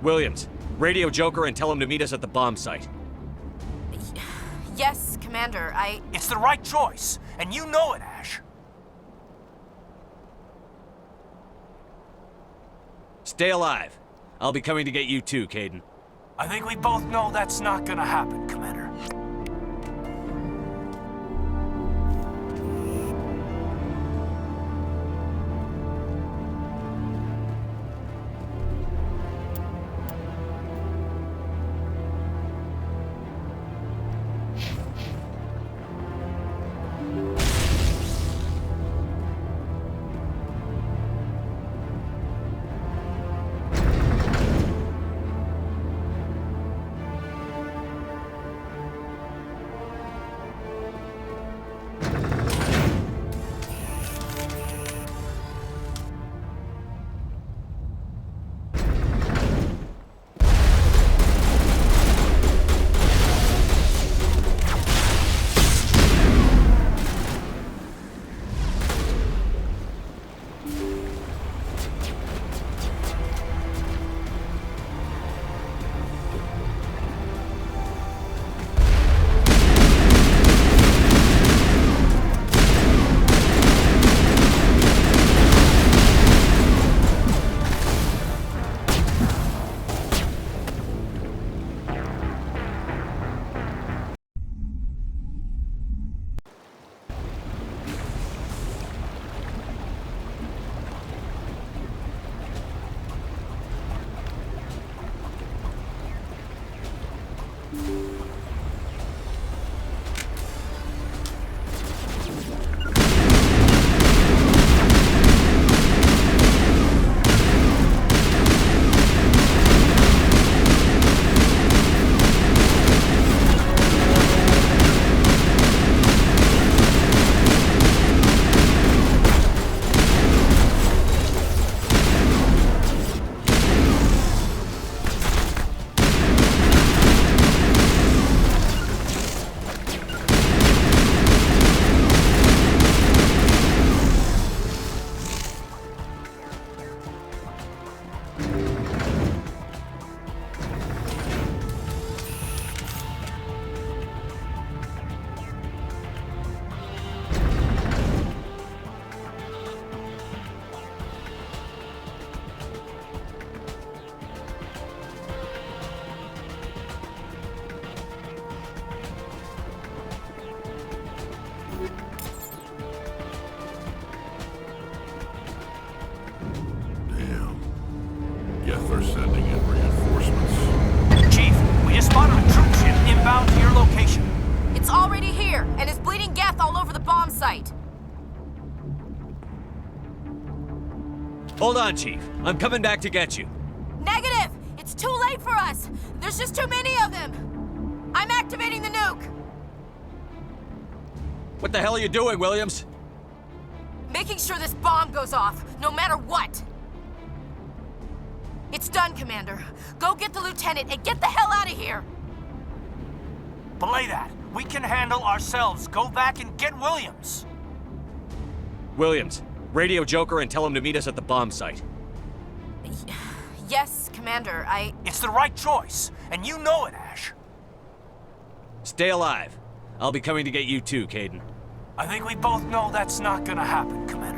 Williams, radio Joker and tell him to meet us at the bomb site. Yes, Commander, It's the right choice, and you know it, Ash. Stay alive. I'll be coming to get you too, Caden. I think we both know that's not gonna happen, Commander. Geth are sending in reinforcements. Chief, we just spotted a troop ship inbound to your location. It's already here, and is bleeding Geth all over the bomb site. Hold on, Chief. I'm coming back to get you. Negative! It's too late for us! There's just too many of them! I'm activating the nuke! What the hell are you doing, Williams? Making sure this bomb goes off, no matter what! It's done, Commander. Go get the lieutenant and get the hell out of here! Belay that. We can handle ourselves. Go back and get Williams. Williams, radio Joker and tell him to meet us at the bomb site. Yes, Commander, It's the right choice, and you know it, Ash. Stay alive. I'll be coming to get you too, Caden. I think we both know that's not gonna happen, Commander.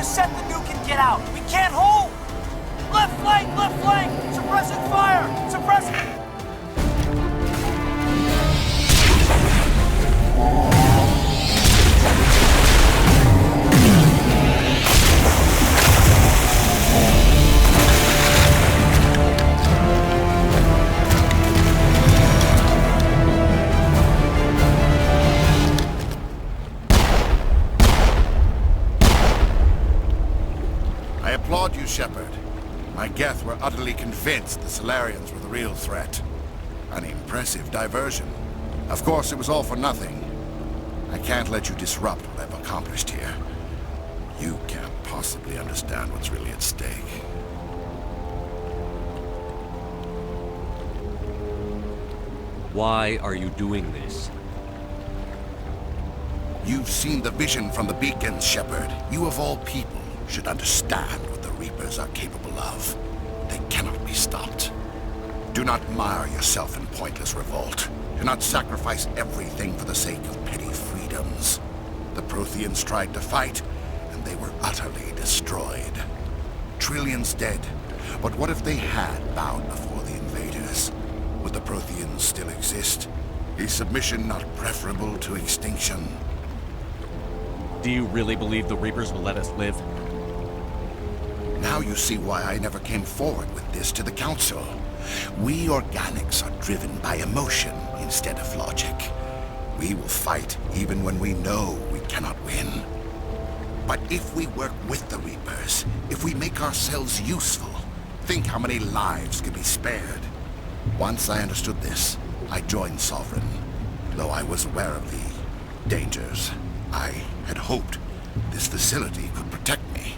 set the nuke and get out. We can't hold! Left flank! Left flank! Suppressing fire! Suppressing... I applaud you, Shepard. My Geth were utterly convinced the Salarians were the real threat. An impressive diversion. Of course, it was all for nothing. I can't let you disrupt what I've accomplished here. You can't possibly understand what's really at stake. Why are you doing this? You've seen the vision from the beacons, Shepard. You of all people should understand what the Reapers are capable of. They cannot be stopped. Do not mire yourself in pointless revolt. Do not sacrifice everything for the sake of petty freedoms. The Protheans tried to fight, and they were utterly destroyed. Trillions dead. But what if they had bowed before the invaders? Would the Protheans still exist? Is submission not preferable to extinction? Do you really believe the Reapers will let us live? Now you see why I never came forward with this to the Council. We organics are driven by emotion instead of logic. We will fight even when we know we cannot win. But if we work with the Reapers, if we make ourselves useful, think how many lives could be spared. Once I understood this, I joined Sovereign. Though I was aware of the dangers, I had hoped this facility could protect me.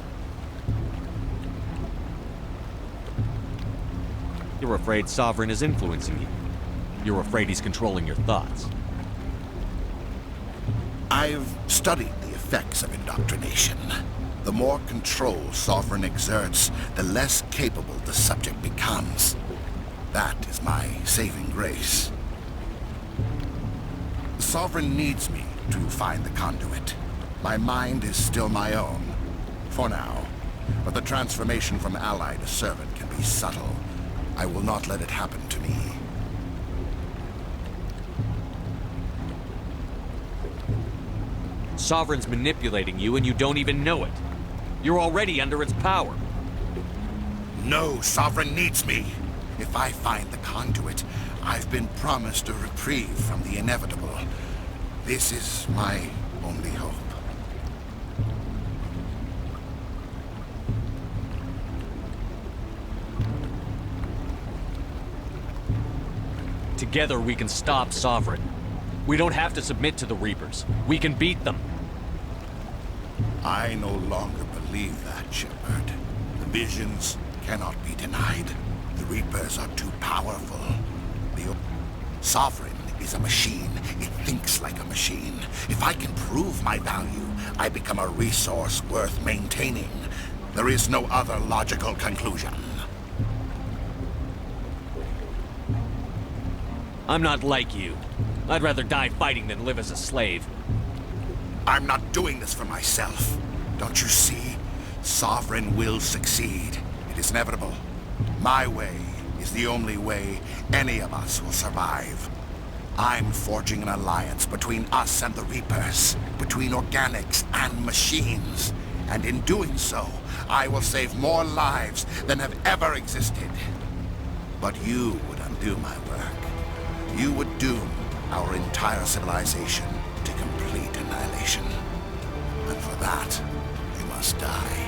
You're afraid Sovereign is influencing you. You're afraid he's controlling your thoughts. I've studied the effects of indoctrination. The more control Sovereign exerts, the less capable the subject becomes. That is my saving grace. Sovereign needs me to find the conduit. My mind is still my own, for now. But the transformation from ally to servant can be subtle. I will not let it happen to me. Sovereign's manipulating you and you don't even know it. You're already under its power. No, Sovereign needs me. If I find the conduit, I've been promised a reprieve from the inevitable. This is my only hope. Together we can stop Sovereign. We don't have to submit to the Reapers. We can beat them. I no longer believe that, Shepard. The visions cannot be denied. The Reapers are too powerful. The Sovereign is a machine. It thinks like a machine. If I can prove my value, I become a resource worth maintaining. There is no other logical conclusion. I'm not like you. I'd rather die fighting than live as a slave. I'm not doing this for myself. Don't you see? Sovereign will succeed. It is inevitable. My way is the only way any of us will survive. I'm forging an alliance between us and the Reapers, between organics and machines. And in doing so, I will save more lives than have ever existed. But you would undo my work. You would doom our entire civilization to complete annihilation. And for that, you must die.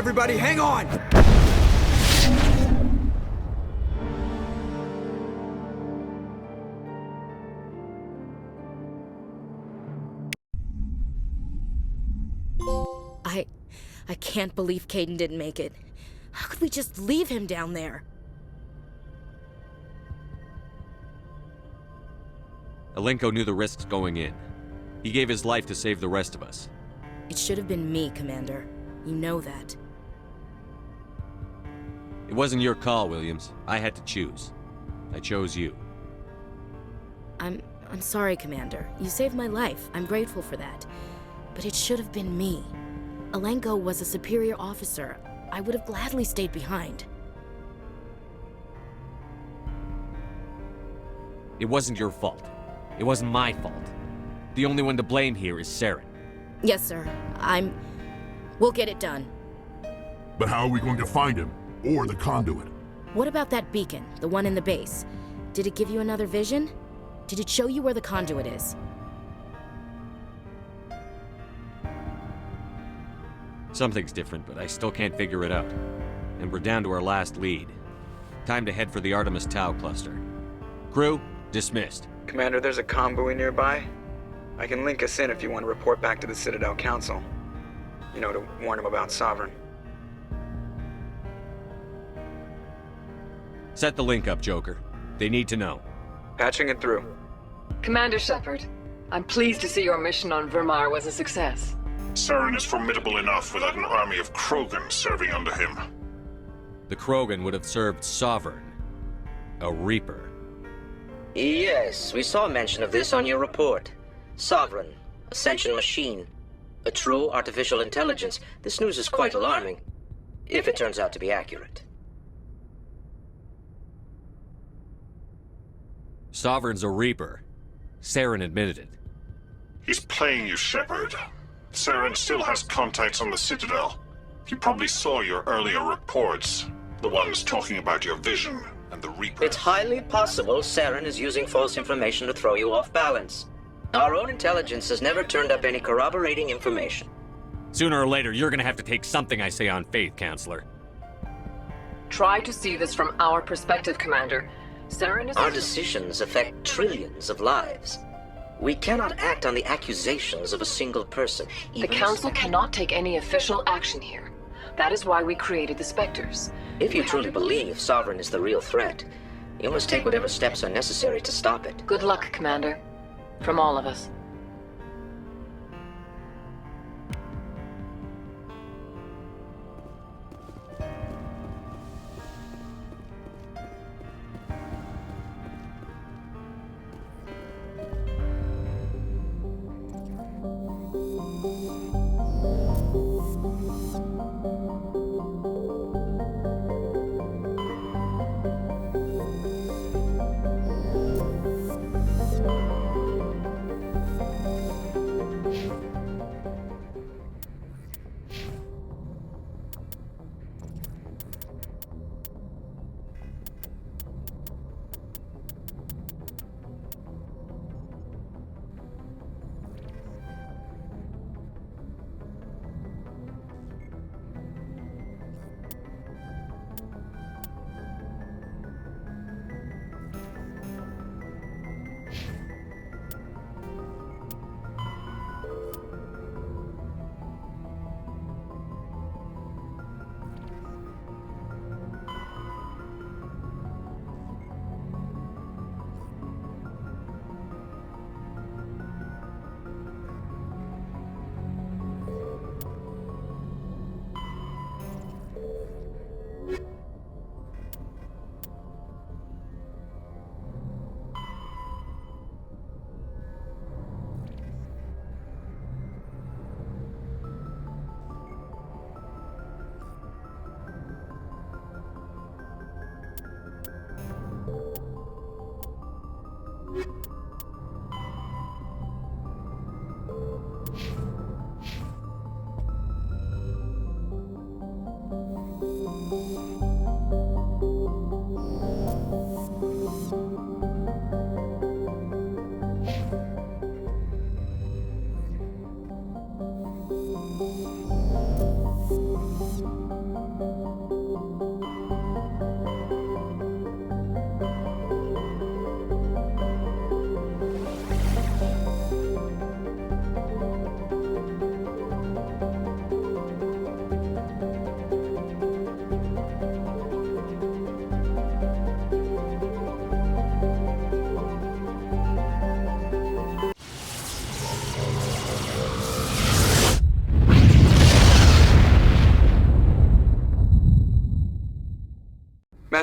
Everybody, hang on! I can't believe Caden didn't make it. How could we just leave him down there? Alenko knew the risks going in. He gave his life to save the rest of us. It should have been me, Commander. You know that. It wasn't your call, Williams. I had to choose. I chose you. I'm sorry, Commander. You saved my life. I'm grateful for that. But it should have been me. Alenko was a superior officer. I would have gladly stayed behind. It wasn't your fault. It wasn't my fault. The only one to blame here is Saren. Yes, sir. We'll get it done. But how are we going to find him? Or the conduit? What about that beacon, the one in the base? Did it give you another vision? Did it show you where the conduit is? Something's different, but I still can't figure it out. And we're down to our last lead. Time to head for the Artemis Tau cluster. Crew, dismissed. Commander, there's a convoy nearby. I can link us in if you want to report back to the Citadel Council. You know, to warn them about Sovereign. Set the link up, Joker. They need to know. Patching it through. Commander Shepard, I'm pleased to see your mission on Vermar was a success. Saren is formidable enough without an army of Krogan serving under him. The Krogan would have served Sovereign. A Reaper. Yes, we saw mention of this on your report. Sovereign, Ascension machine, a true artificial intelligence. This news is quite alarming, if it turns out to be accurate. Sovereign's a Reaper. Saren admitted it. He's playing you, Shepard. Saren still has contacts on the Citadel. He probably saw your earlier reports, the ones talking about your vision and the Reaper. It's highly possible Saren is using false information to throw you off balance. Our own intelligence has never turned up any corroborating information. Sooner or later, you're gonna have to take something I say on faith, Counselor. Try to see this from our perspective, Commander. Saren is... Our decisions affect trillions of lives. We cannot act on the accusations of a single person. The Council cannot take any official action here. That is why we created the Spectres. If you truly believe Sovereign is the real threat, you must take whatever steps are necessary to stop it. Good luck, Commander. From all of us.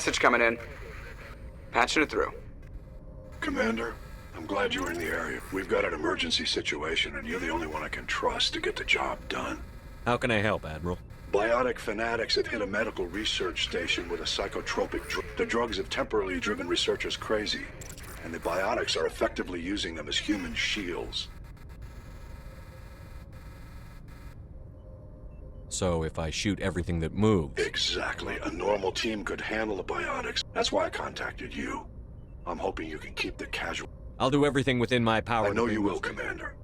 message coming in. Patching it through. Commander, I'm glad you're in the area. We've got an emergency situation, and you're the only one I can trust to get the job done. How can I help, Admiral? Biotic fanatics have hit a medical research station with a psychotropic drug. The drugs have temporarily driven researchers crazy, and the biotics are effectively using them as human shields. So if I shoot everything that moves... Exactly. A normal team could handle the biotics. That's why I contacted you. I'm hoping you can keep the casual... I'll do everything within my power. I know you will, Commander.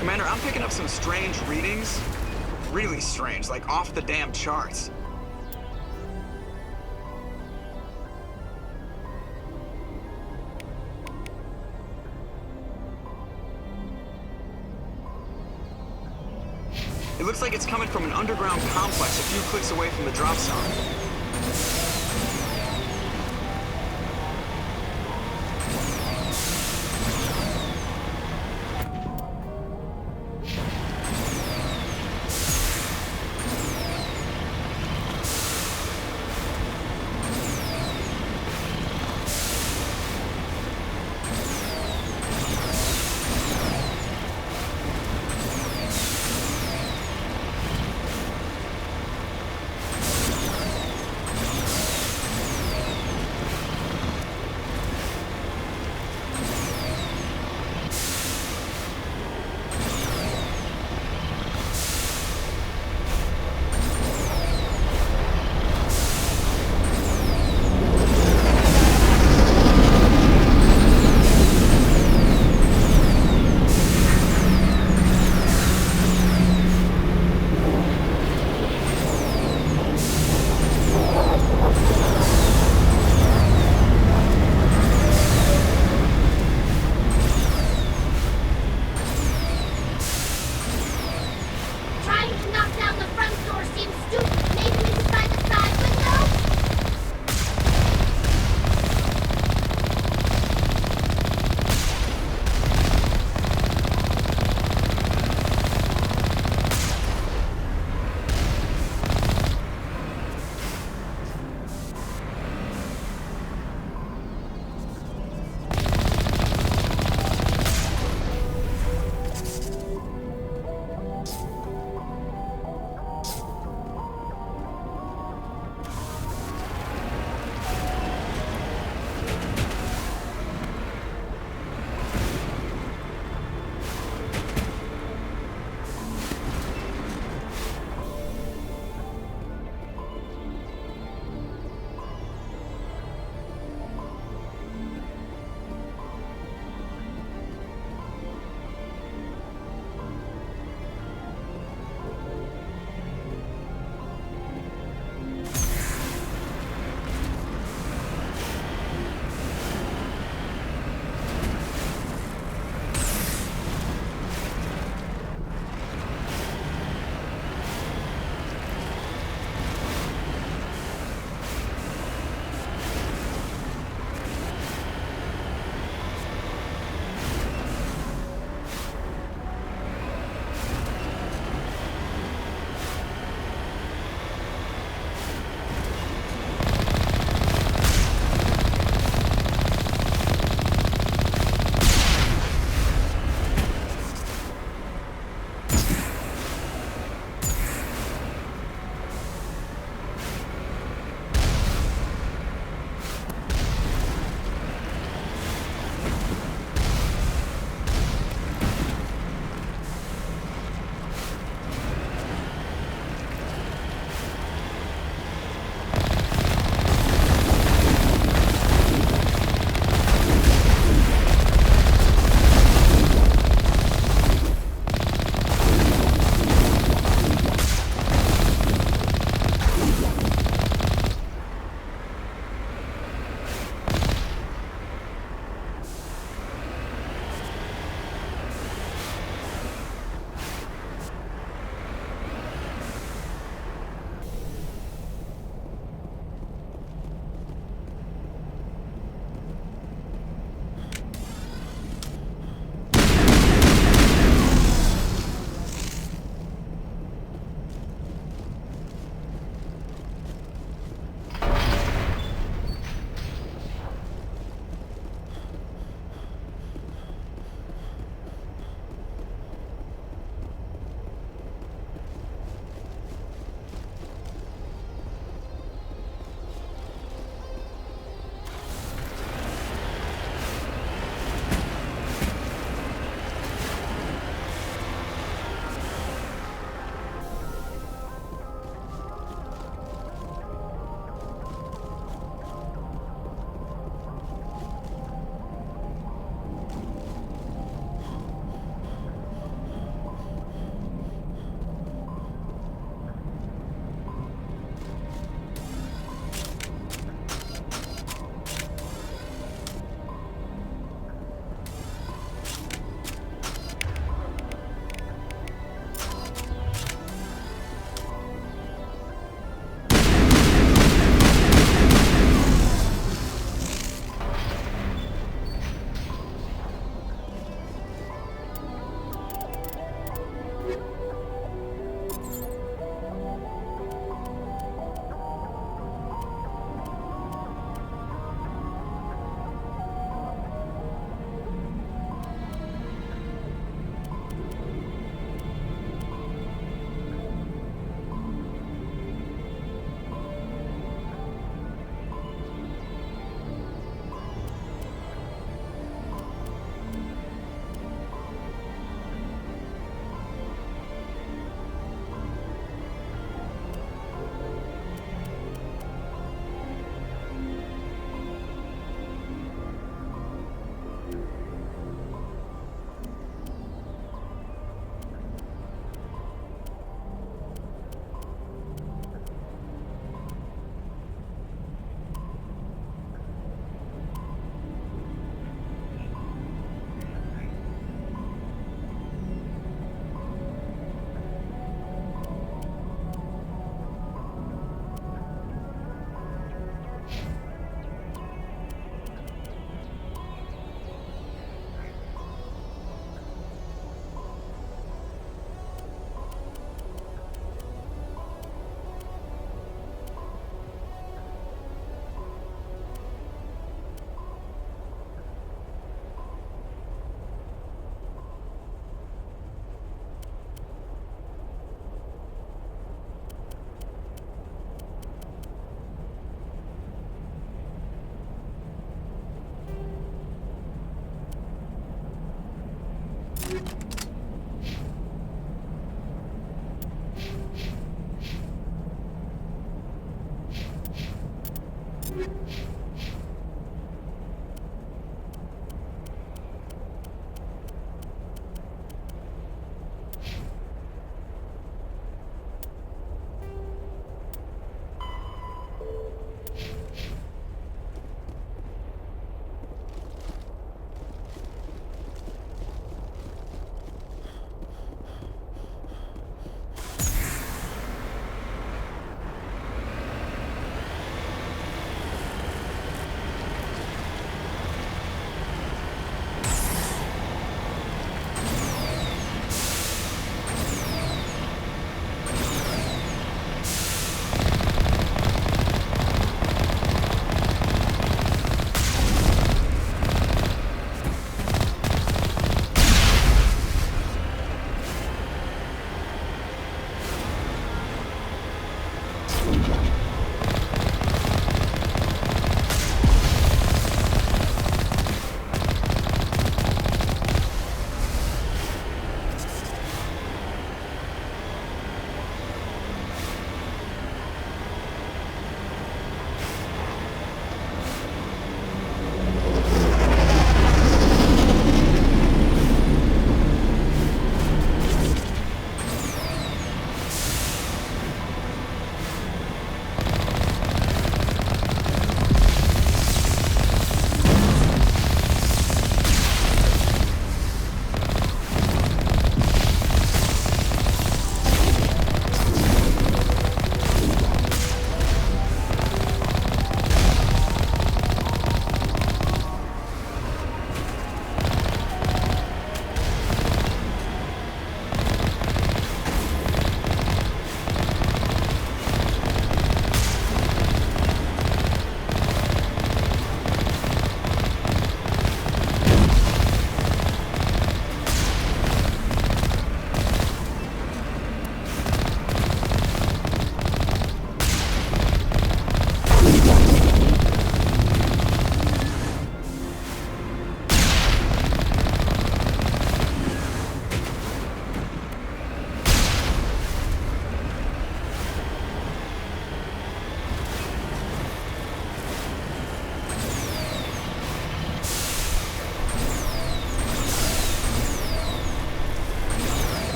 Commander, I'm picking up some strange readings. Really strange, like off the damn charts. It looks like it's coming from an underground complex a few clicks away from the drop zone.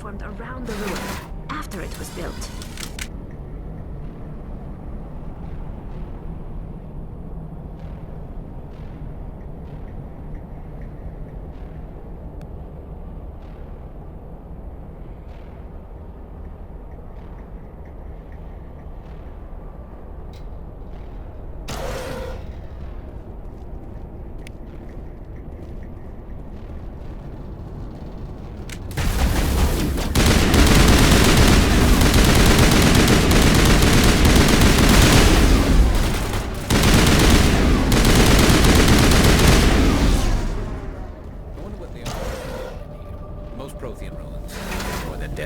formed around the ruin, after it was built.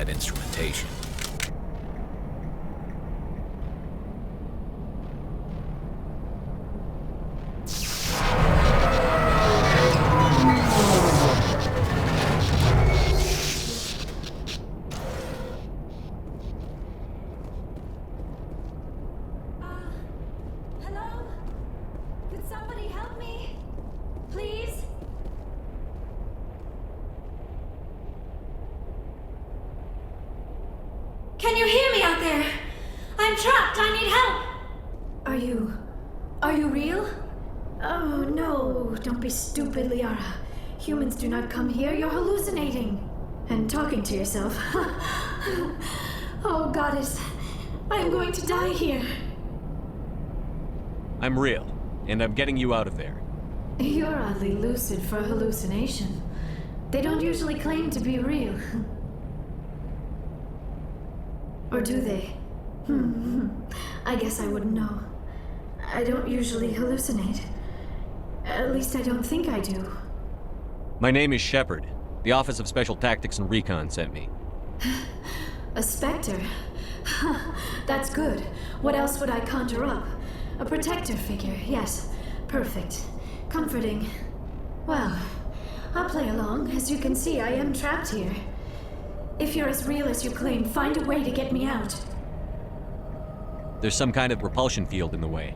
Instrumentation. Hello? Could somebody help me? Please? Can you hear me out there? I'm trapped. I need help. Are you real? Oh, no. Don't be stupid, Liara. Humans do not come here. You're hallucinating. And talking to yourself. Oh, Goddess. I'm going to die here. I'm real, and I'm getting you out of there. You're oddly lucid for a hallucination. They don't usually claim to be real. Or do they? I guess I wouldn't know. I don't usually hallucinate. At least I don't think I do. My name is Shepard. The Office of Special Tactics and Recon sent me. A Spectre? That's good. What else would I conjure up? A protector figure, yes. Perfect. Comforting. Well, I'll play along. As you can see, I am trapped here. If you're as real as you claim, find a way to get me out. There's some kind of repulsion field in the way.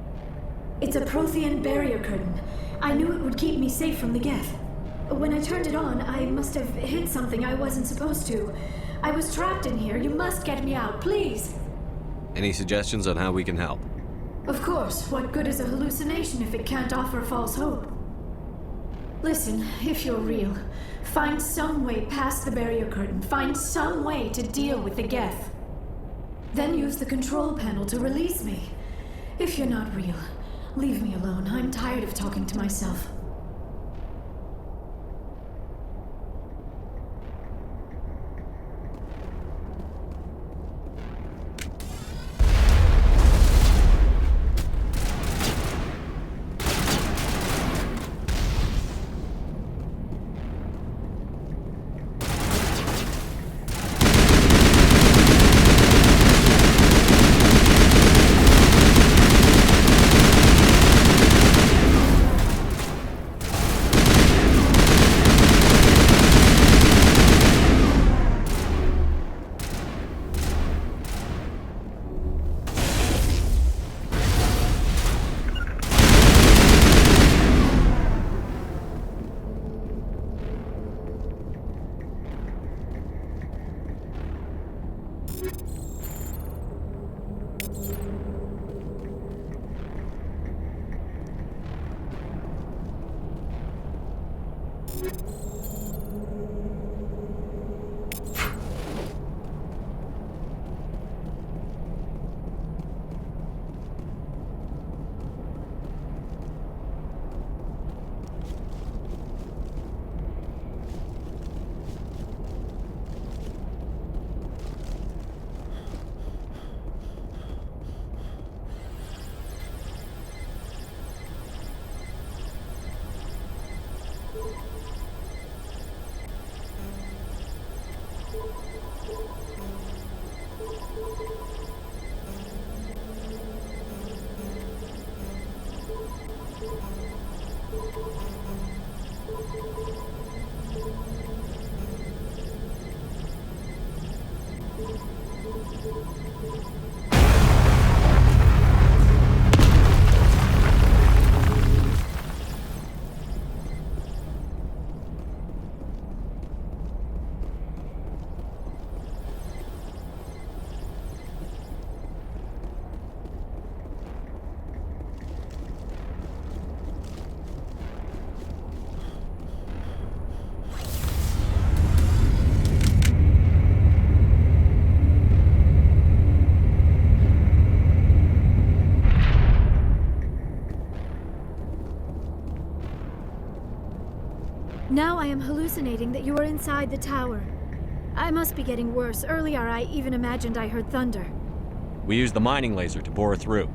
It's a Prothean barrier curtain. I knew it would keep me safe from the Geth. When I turned it on, I must have hit something I wasn't supposed to. I was trapped in here. You must get me out, please. Any suggestions on how we can help? Of course. What good is a hallucination if it can't offer false hope? Listen, if you're real, find some way past the barrier curtain. Find some way to deal with the Geth. Then use the control panel to release me. If you're not real, leave me alone. I'm tired of talking to myself. Now I am hallucinating that you are inside the tower. I must be getting worse. Earlier, I even imagined I heard thunder. We used the mining laser to bore through.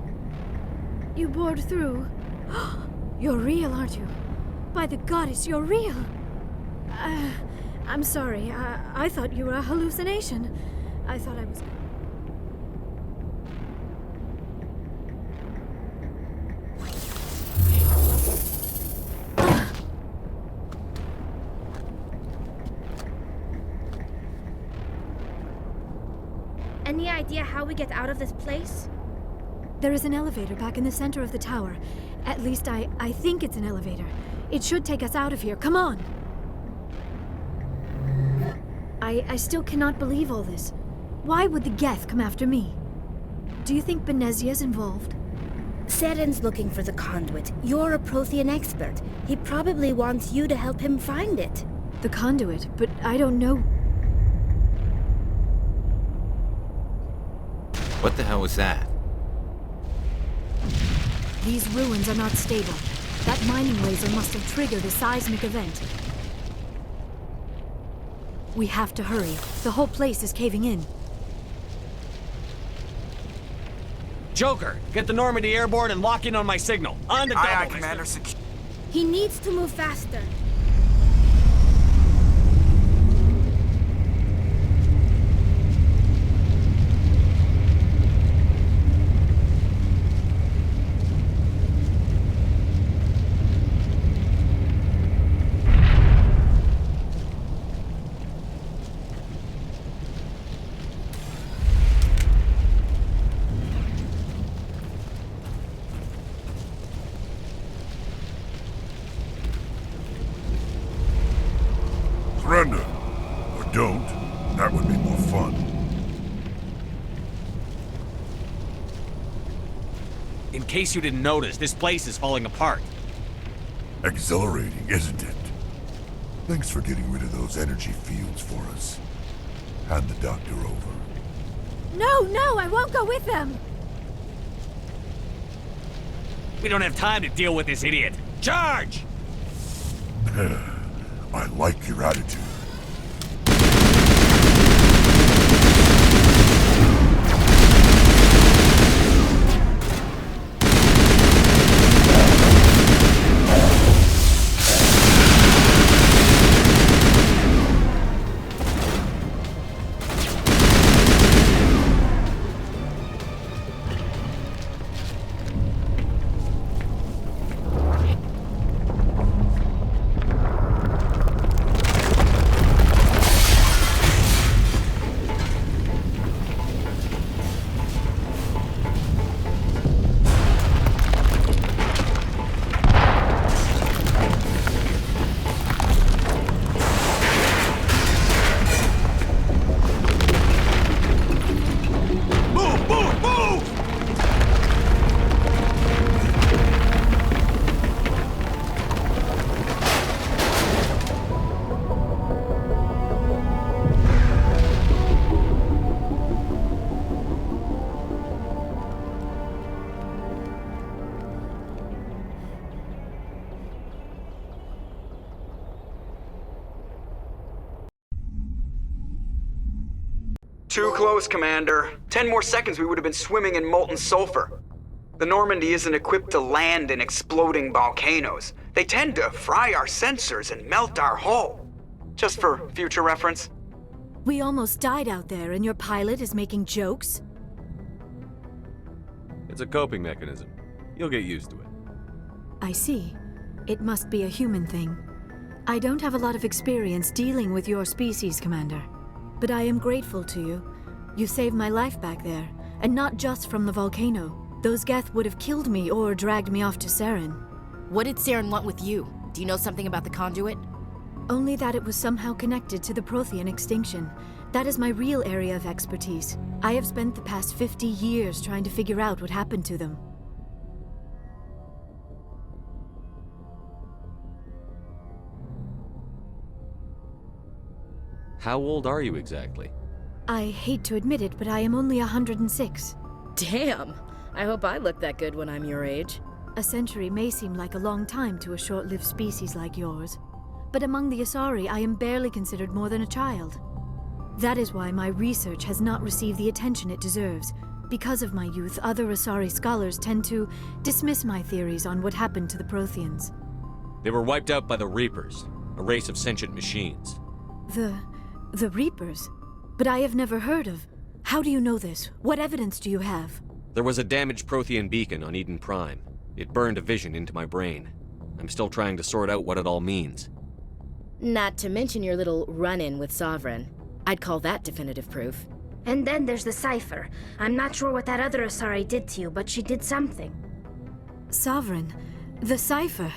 You bored through? You're real, aren't you? By the goddess, you're real! I'm sorry. I thought you were a hallucination. I thought I was... Any idea how we get out of this place? There is an elevator back in the center of the tower. At least I think it's an elevator. It should take us out of here. Come on! I still cannot believe all this. Why would the Geth come after me? Do you think Benezia's involved? Saren's looking for the conduit. You're a Prothean expert. He probably wants you to help him find it. The conduit? But I don't know... What the hell was that? These ruins are not stable. That mining laser must have triggered a seismic event. We have to hurry. The whole place is caving in. Joker, get the Normandy airborne and lock in on my signal. On the double. Aye, Commander. He needs to move faster. Surrender. Or don't. That would be more fun. In case you didn't notice, this place is falling apart. Exhilarating, isn't it? Thanks for getting rid of those energy fields for us. Hand the doctor over. No, I won't go with them! We don't have time to deal with this idiot. Charge! I like your attitude. Too close, Commander. 10 more seconds we would have been swimming in molten sulfur. The Normandy isn't equipped to land in exploding volcanoes. They tend to fry our sensors and melt our hull. Just for future reference. We almost died out there, and your pilot is making jokes? It's a coping mechanism. You'll get used to it. I see. It must be a human thing. I don't have a lot of experience dealing with your species, Commander. But I am grateful to you. You saved my life back there, and not just from the volcano. Those Geth would have killed me or dragged me off to Saren. What did Saren want with you? Do you know something about the conduit? Only that it was somehow connected to the Prothean extinction. That is my real area of expertise. I have spent the past 50 years trying to figure out what happened to them. How old are you exactly? I hate to admit it, but I am only 106. Damn! I hope I look that good when I'm your age. A century may seem like a long time to a short-lived species like yours. but among the Asari, I am barely considered more than a child. That is why my research has not received the attention it deserves. Because of my youth, other Asari scholars tend to dismiss my theories on what happened to the Protheans. They were wiped out by the Reapers, a race of sentient machines. The Reapers? But I have never heard of. How do you know this? What evidence do you have? There was a damaged Prothean beacon on Eden Prime. It burned a vision into my brain. I'm still trying to sort out what it all means. Not to mention your little run-in with Saren. I'd call that definitive proof. And then there's the cipher. I'm not sure what that other Asari did to you, but she did something. Sovereign, the cipher,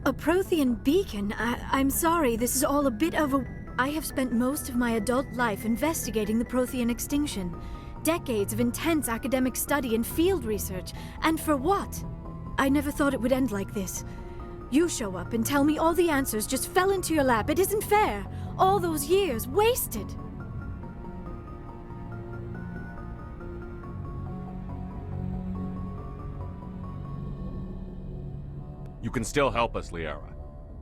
a Prothean beacon. I'm sorry, this is all a bit of a... I have spent most of my adult life investigating the Prothean extinction. Decades of intense academic study and field research. And for what? I never thought it would end like this. You show up and tell me all the answers just fell into your lap. It isn't fair. All those years wasted. You can still help us, Liara.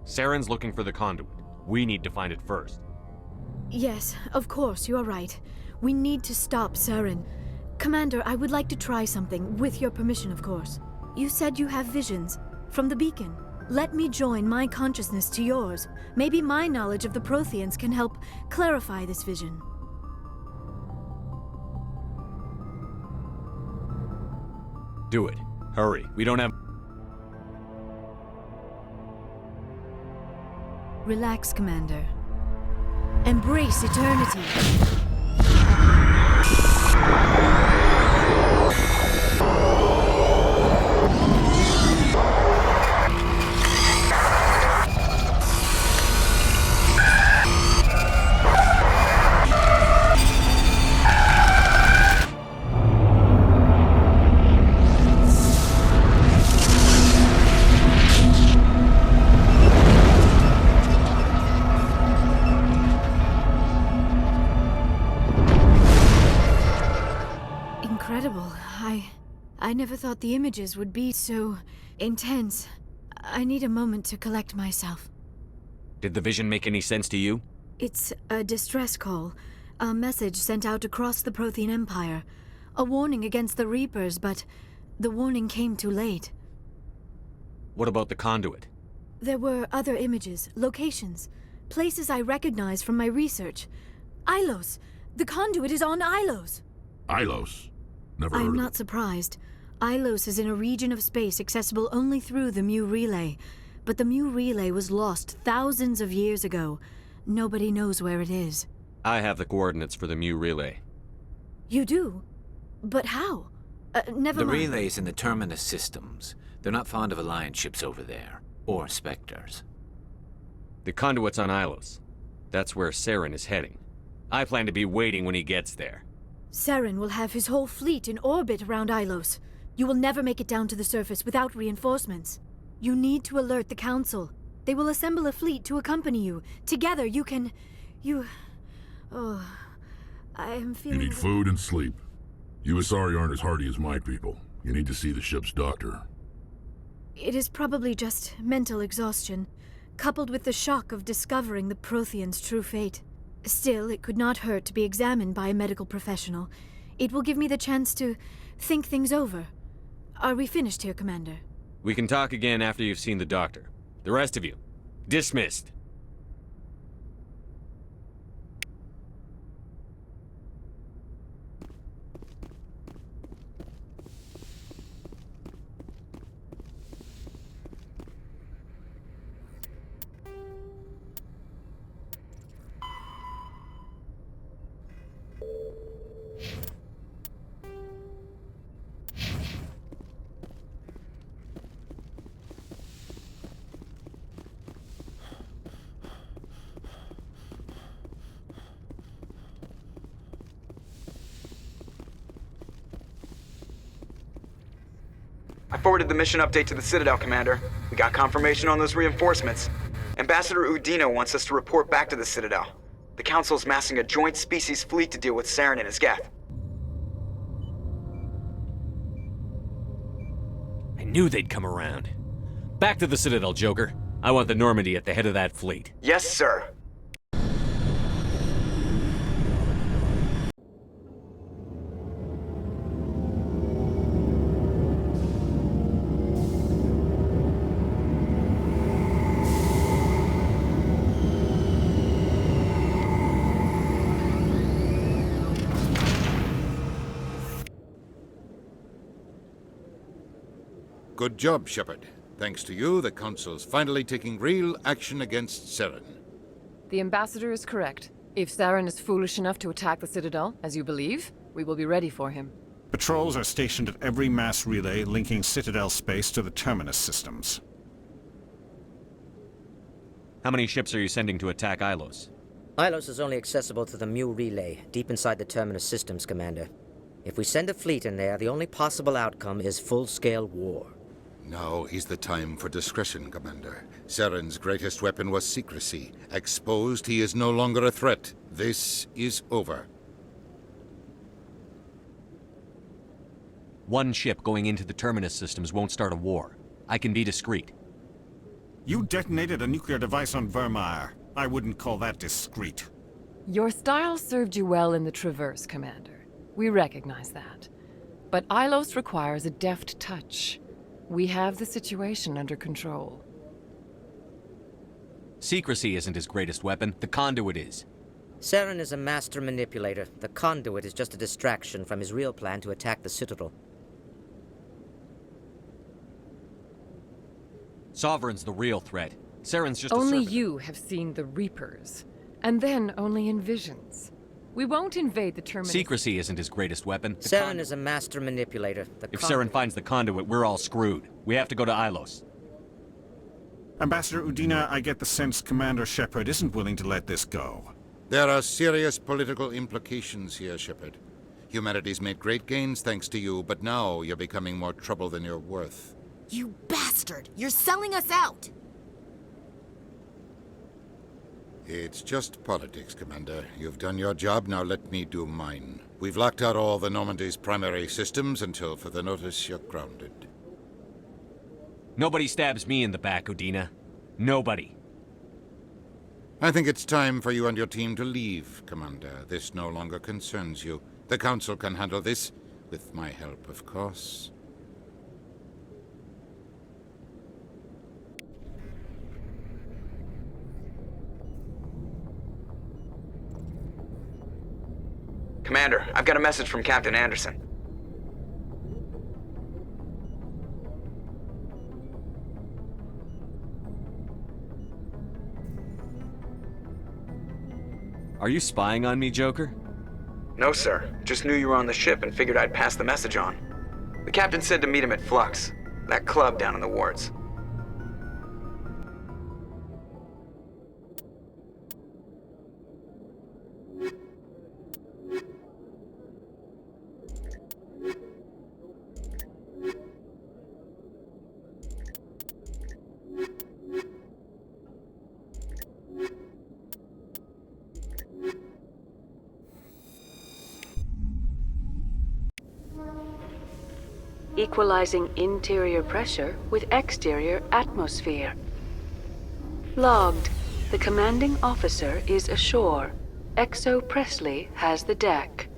Saren's looking for the conduit. We need to find it first. Yes, of course, you are right. We need to stop Saren. Commander, I would like to try something, with your permission, of course. You said you have visions from the beacon. Let me join my consciousness to yours. Maybe my knowledge of the Protheans can help clarify this vision. Do it. Hurry. We don't have... Relax, Commander. Embrace eternity. Incredible. I never thought the images would be so intense. I need a moment to collect myself. Did the vision make any sense to you? It's a distress call. A message sent out across the Prothean Empire. A warning against the Reapers, but the warning came too late. What about the conduit? There were other images, locations, places I recognize from my research. Ilos! The conduit is on Ilos! Ilos? Never heard I'm of not it. surprised. Ilos is in a region of space accessible only through the Mu Relay. But the Mu Relay was lost thousands of years ago. Nobody knows where it is. I have the coordinates for the Mu relay. You do? But how? Never The mind. relay's in the Terminus systems. They're not fond of Alliance ships over there. Or Spectres. The conduit's on Ilos. That's where Saren is heading. I plan to be waiting when he gets there. Saren will have his whole fleet in orbit around Ilos. You will never make it down to the surface without reinforcements. You need to alert the Council. They will assemble a fleet to accompany you. Together you can... Oh... I am feeling... You need food and sleep. You Asari aren't as hardy as my people. You need to see the ship's doctor. It is probably just mental exhaustion, coupled with the shock of discovering the Protheans' true fate. Still, it could not hurt to be examined by a medical professional. It will give me the chance to think things over. Are we finished here, Commander? We can talk again after you've seen the doctor. The rest of you, dismissed. I forwarded the mission update to the Citadel, Commander. We got confirmation on those reinforcements. Ambassador Udino wants us to report back to the Citadel. The Council's massing a joint species fleet to deal with Saren and his Geth. I knew they'd come around. Back to the Citadel, Joker. I want the Normandy at the head of that fleet. Yes, sir. Good job, Shepard. Thanks to you, the Council's finally taking real action against Saren. The Ambassador is correct. If Saren is foolish enough to attack the Citadel, as you believe, we will be ready for him. Patrols are stationed at every mass relay linking Citadel space to the Terminus systems. How many ships are you sending to attack Ilos? Ilos is only accessible to the Mu relay, deep inside the Terminus systems, Commander. If we send a fleet in there, the only possible outcome is full-scale war. Now is the time for discretion, Commander. Saren's greatest weapon was secrecy. Exposed, he is no longer a threat. This is over. One ship going into the Terminus systems won't start a war. I can be discreet. You detonated a nuclear device on Vermeer. I wouldn't call that discreet. Your style served you well in the Traverse, Commander. We recognize that. But Ilos requires a deft touch. We have the situation under control. Secrecy isn't his greatest weapon. The conduit is. Saren is a master manipulator. The conduit is just a distraction from his real plan to attack the Citadel. Sovereign's the real threat. Saren's just a Only servant. you have seen the Reapers. And then only in visions. We won't invade the Terminus. Secrecy isn't his greatest weapon. Saren is a master manipulator. If Saren finds the conduit, we're all screwed. We have to go to Ilos. Ambassador Udina, I get the sense Commander Shepard isn't willing to let this go. There are serious political implications here, Shepard. Humanity's made great gains thanks to you, but now you're becoming more trouble than you're worth. You bastard! You're selling us out! It's just politics, Commander. You've done your job, now let me do mine. We've locked out all the Normandy's primary systems until further notice you're grounded. Nobody stabs me in the back, Udina. Nobody. I think it's time for you and your team to leave, Commander. This no longer concerns you. The Council can handle this, with my help, of course. Commander, I've got a message from Captain Anderson. Are you spying on me, Joker? No, sir. Just knew you were on the ship and figured I'd pass the message on. The captain said to meet him at Flux, that club down in the wards. Equalizing interior pressure with exterior atmosphere. Logged. The commanding officer is ashore. Exo Presley has the deck.